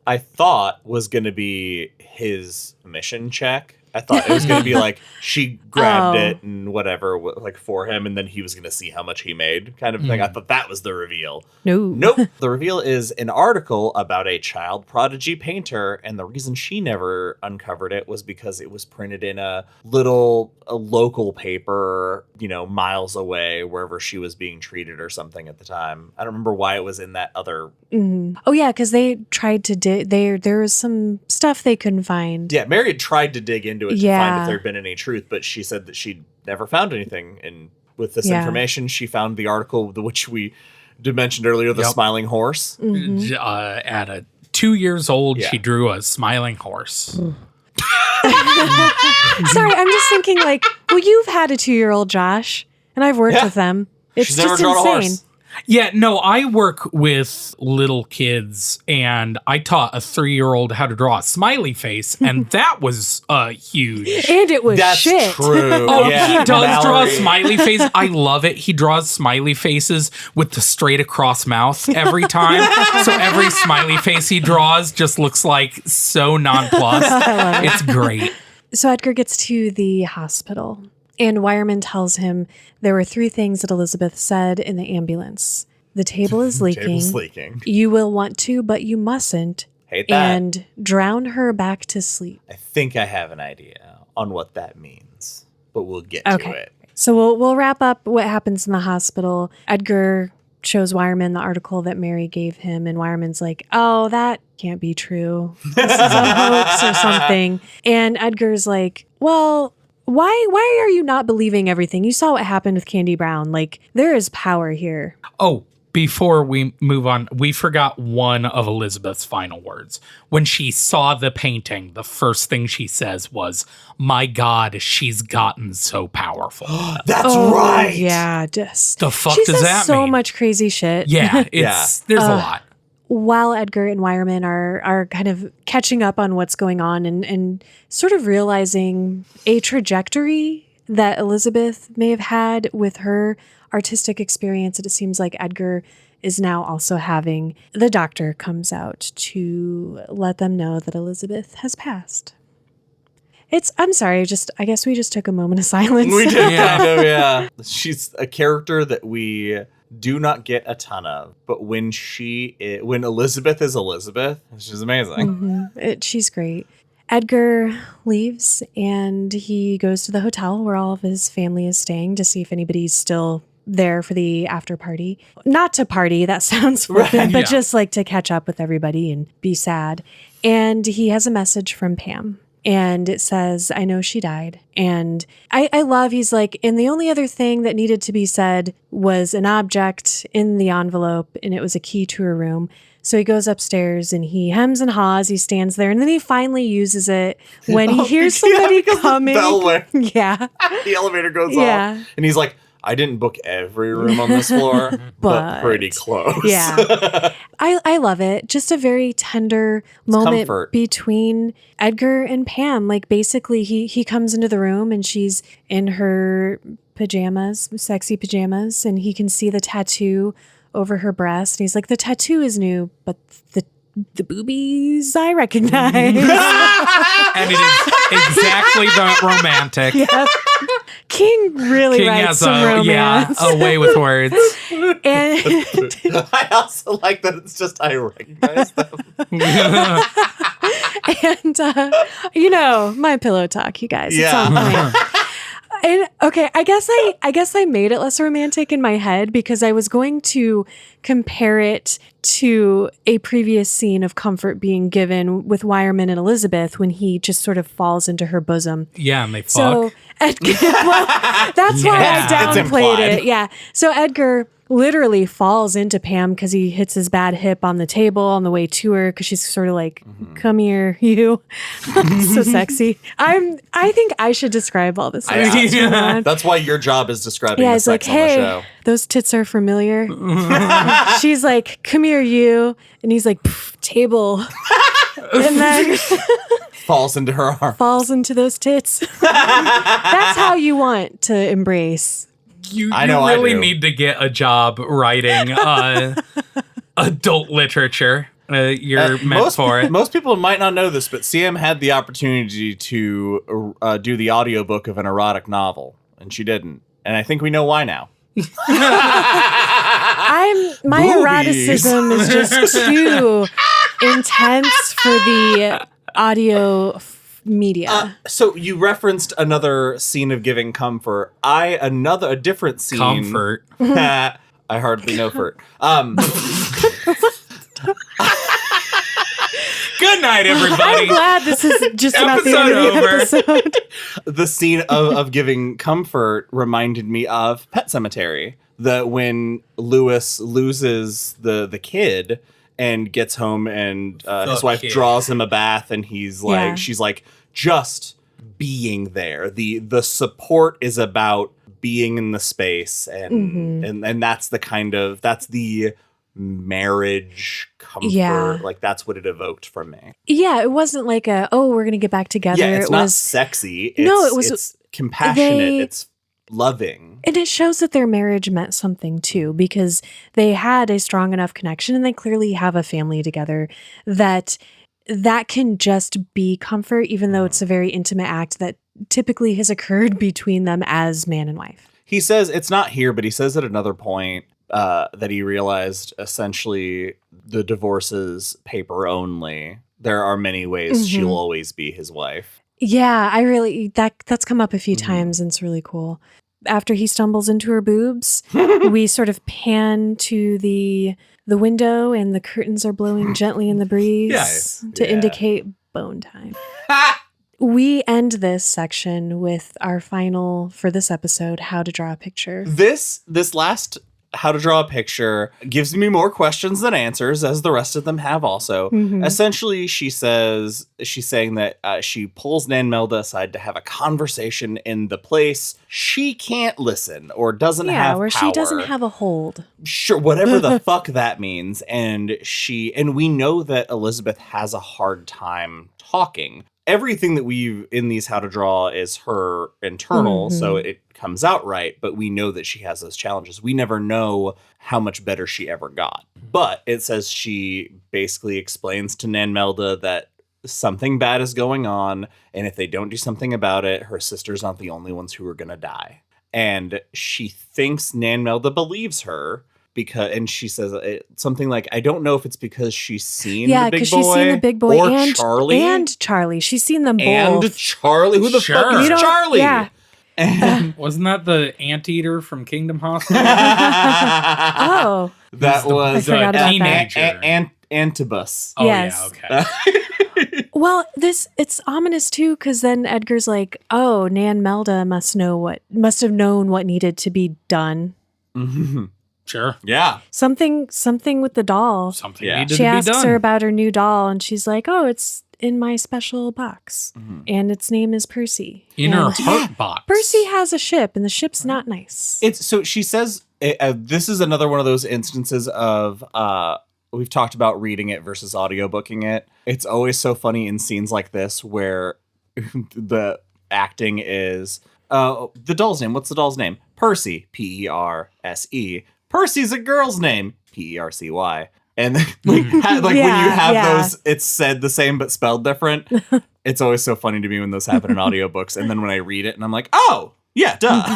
I thought was going to be his mission check. I thought it was going to be like she grabbed it and whatever, like for him, and then he was going to see how much he made, kind of thing. I thought that was the reveal. Nope. The reveal is an article about a child prodigy painter, and the reason she never uncovered it was because it was printed in a local paper, miles away, wherever she was being treated or something at the time. I don't remember why it was in that other. Mm-hmm. Oh yeah, because they tried to there was some stuff they couldn't find. Yeah, Mary had tried to dig into it to find if there'd been any truth, but she said that she'd never found anything. And with this information, she found the article which we mentioned earlier, the smiling horse. Mm-hmm. At 2 years old, she drew a smiling horse. Sorry, I'm just thinking like, well, you've had a 2-year-old, Josh, and I've worked with them. It's She's just never drawn a insane. horse. Yeah, no, I work with little kids, and I taught a 3-year-old how to draw a smiley face, and that was huge. And it was That's shit. true. Oh, Yeah, he does draw a Mallory. smiley face. I love it. He draws smiley faces with the straight across mouth every time. So every smiley face he draws just looks like so nonplussed. It's great. So Edgar gets to the hospital, and Wireman tells him there were 3 things that Elizabeth said in the ambulance. The table is leaking. Table's leaking. You will want to, but you mustn't. Hate that. And drown her back to sleep. I think I have an idea on what that means, but we'll get to it. So we'll wrap up what happens in the hospital. Edgar shows Wireman the article that Mary gave him, and Wireman's like, oh, that can't be true. This is a hoax or something. And Edgar's like, well, why are you not believing everything? You saw what happened with Candy Brown. Like, there is power here. Oh, before we move on, we forgot one of Elizabeth's final words. When she saw the painting, the first thing she says was, my God, she's gotten so powerful. That's right. Yeah, just The fuck she does says that so mean? much crazy shit. Yeah, there's a lot. While Edgar and Wireman are kind of catching up on what's going on and sort of realizing a trajectory that Elizabeth may have had with her artistic experience that it seems like Edgar is now also having, the doctor comes out to let them know that Elizabeth has passed. I'm sorry, I guess we just took a moment of silence. We did, kind of, yeah. She's a character that we do not get a ton of, but when Elizabeth is Elizabeth, she's amazing. She's great. Edgar leaves and he goes to the hotel where all of his family is staying to see if anybody's still there for the after party. Not to party, that sounds flippant, but just like to catch up with everybody and be sad. And he has a message from Pam. And it says, I know she died. And I love, he's like, and the only other thing that needed to be said was an object in the envelope, and it was a key to her room. So he goes upstairs and he hems and haws. He stands there, and then he finally uses it when he hears somebody coming. The bell rang. Yeah. The elevator goes off. And he's like, I didn't book every room on this floor, but pretty close. Yeah. I love it. Just a very tender moment between Edgar and Pam. Like basically he comes into the room and she's in her pajamas, sexy pajamas, and he can see the tattoo over her breast. And he's like, the tattoo is new, but the boobies I recognize. And it is exactly the romantic. Yeah. King really writes some romance. Yeah, away with words. And I also like that it's just I recognize them. And my pillow talk, you guys. It's on point. And okay, I guess I made it less romantic in my head because I was going to compare it to a previous scene of comfort being given with Wireman and Elizabeth when he just sort of falls into her bosom. Yeah, and they fuck. So that's why I downplayed it. Yeah. So Edgar literally falls into Pam because he hits his bad hip on the table on the way to her because she's sort of like, come here, you. So sexy. I think I should describe all this. That's why your job is describing the sex on the show. Those tits are familiar. She's like, come here, you. And he's like, table. And then falls into her arm. Falls into those tits. That's how you want to embrace. You really need to get a job writing adult literature. You're meant for it. Most people might not know this, but CM had the opportunity to do the audiobook of an erotic novel, and she didn't. And I think we know why now. My eroticism is just too intense for the audio media. So you referenced another scene of giving comfort. A different scene. Comfort. I hardly know furt. Good night, everybody. I'm glad this is just about the end of the episode. The scene of giving comfort reminded me of Pet Sematary. When Lewis loses the kid and gets home and his wife draws him a bath and she's like, just being there. The support is about being in the space and that's the marriage comfort. Yeah. Like that's what it evoked from me. Yeah, it wasn't like we're going to get back together. Yeah, it's not sexy. It's compassionate. It's loving. And it shows that their marriage meant something too, because they had a strong enough connection and they clearly have a family together that can just be comfort, even though it's a very intimate act that typically has occurred between them as man and wife. He says, it's not here, but he says at another point that he realized essentially the divorce is paper only. There are many ways she'll always be his wife. Yeah, that's come up a few times and it's really cool. After he stumbles into her boobs, we sort of pan to the window and the curtains are blowing gently in the breeze to indicate bone time. We end this section with our final, for this episode, how to draw a picture. This last how to draw a picture gives me more questions than answers, as the rest of them have also. Essentially, she's saying that she pulls Nan Melda aside to have a conversation in the place she can't listen or doesn't have where power. She doesn't have a hold. Sure, whatever the fuck that means. And we know that Elizabeth has a hard time talking. Everything that we've in these how to draw is her internal, so it comes out right, but we know that she has those challenges. We never know how much better she ever got. But it says she basically explains to Nan Melda that something bad is going on, and if they don't do something about it, her sisters aren't the only ones who are going to die. And she thinks Nan Melda believes her and she says something like, I don't know if it's because she's seen the big boy. Yeah, because she's seen the big boy and Charlie. And Charlie. She's seen them both. And Charlie. Who the fuck is Charlie? Yeah. Wasn't that the anteater from Kingdom Hospital? Oh. That was a teenager. Antibus. Oh, yes. Yeah, okay. Well, it's ominous too, because then Edgar's like, oh, Nan Melda must have known what needed to be done. Mm-hmm. Sure. Yeah. Something with the doll. Something needed to She be done. asks her about her new doll, and she's like, oh, it's in my special box. Mm-hmm. And its name is Percy. In her heart box. Percy has a ship, and the ship's not nice. So she says, this is another one of those instances of, we've talked about reading it versus audiobooking it. It's always so funny in scenes like this where the acting is, the doll's name. What's the doll's name? Percy. Perse. Percy's a girl's name. Percy. And then, when you have those, it's said the same but spelled different. It's always so funny to me when those happen in audiobooks. And then when I read it and I'm like, oh, yeah, duh.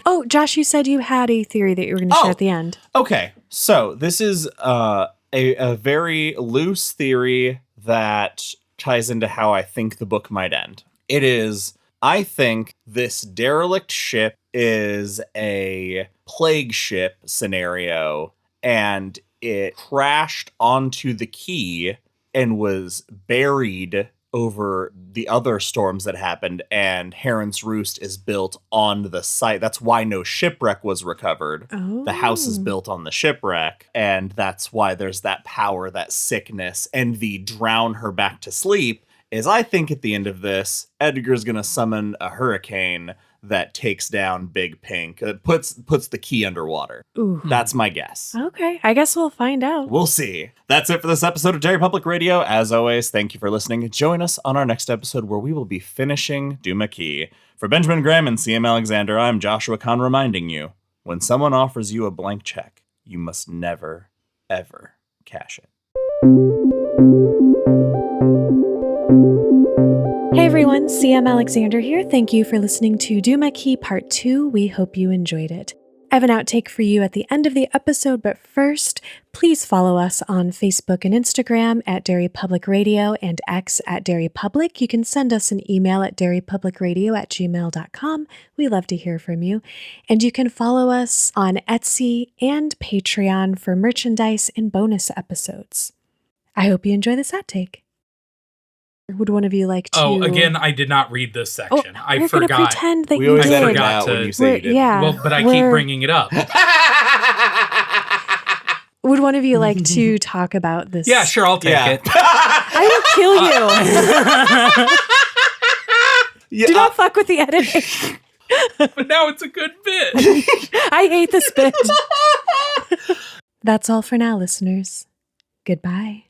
Oh, Josh, you said you had a theory that you were going to share at the end. Okay. So this is a very loose theory that ties into how I think the book might end. It is, I think this derelict ship is a plague ship scenario, and it crashed onto the quay and was buried over the other storms that happened, and Heron's Roost is built on the site. That's why no shipwreck was recovered. Oh. The house is built on the shipwreck, and that's why there's that power, that sickness, and the drown her back to sleep is, I think at the end of this, Edgar's going to summon a hurricane that takes down Big Pink. It puts the key underwater. Ooh. That's my guess. Okay, I guess we'll find out. We'll see. That's it for this episode of Derry Public Radio. As always, thank you for listening. Join us on our next episode where we will be finishing Duma Key. For Benjamin Graham and CM Alexander, I'm Joshua Kahn reminding you, when someone offers you a blank check, you must never, ever cash it. Hey everyone, CM Alexander here. Thank you for listening to Duma Key Part 2. We hope you enjoyed it. I have an outtake for you at the end of the episode, but first, please follow us on Facebook and Instagram at Derry Public Radio and X at Derry Public. You can send us an email at derrypublicradio@gmail.com. We love to hear from you. And you can follow us on Etsy and Patreon for merchandise and bonus episodes. I hope you enjoy this outtake. Would one of you like to... Oh, again, I did not read this section. I we're forgot. Gonna pretend that we you always did. forgot when you say you did. Yeah, well, but I keep bringing it up. Would one of you like to talk about this? Yeah, sure, I'll take it. I will kill you. Do not fuck with the editing. But now it's a good bit. I hate this bit. That's all for now, listeners. Goodbye.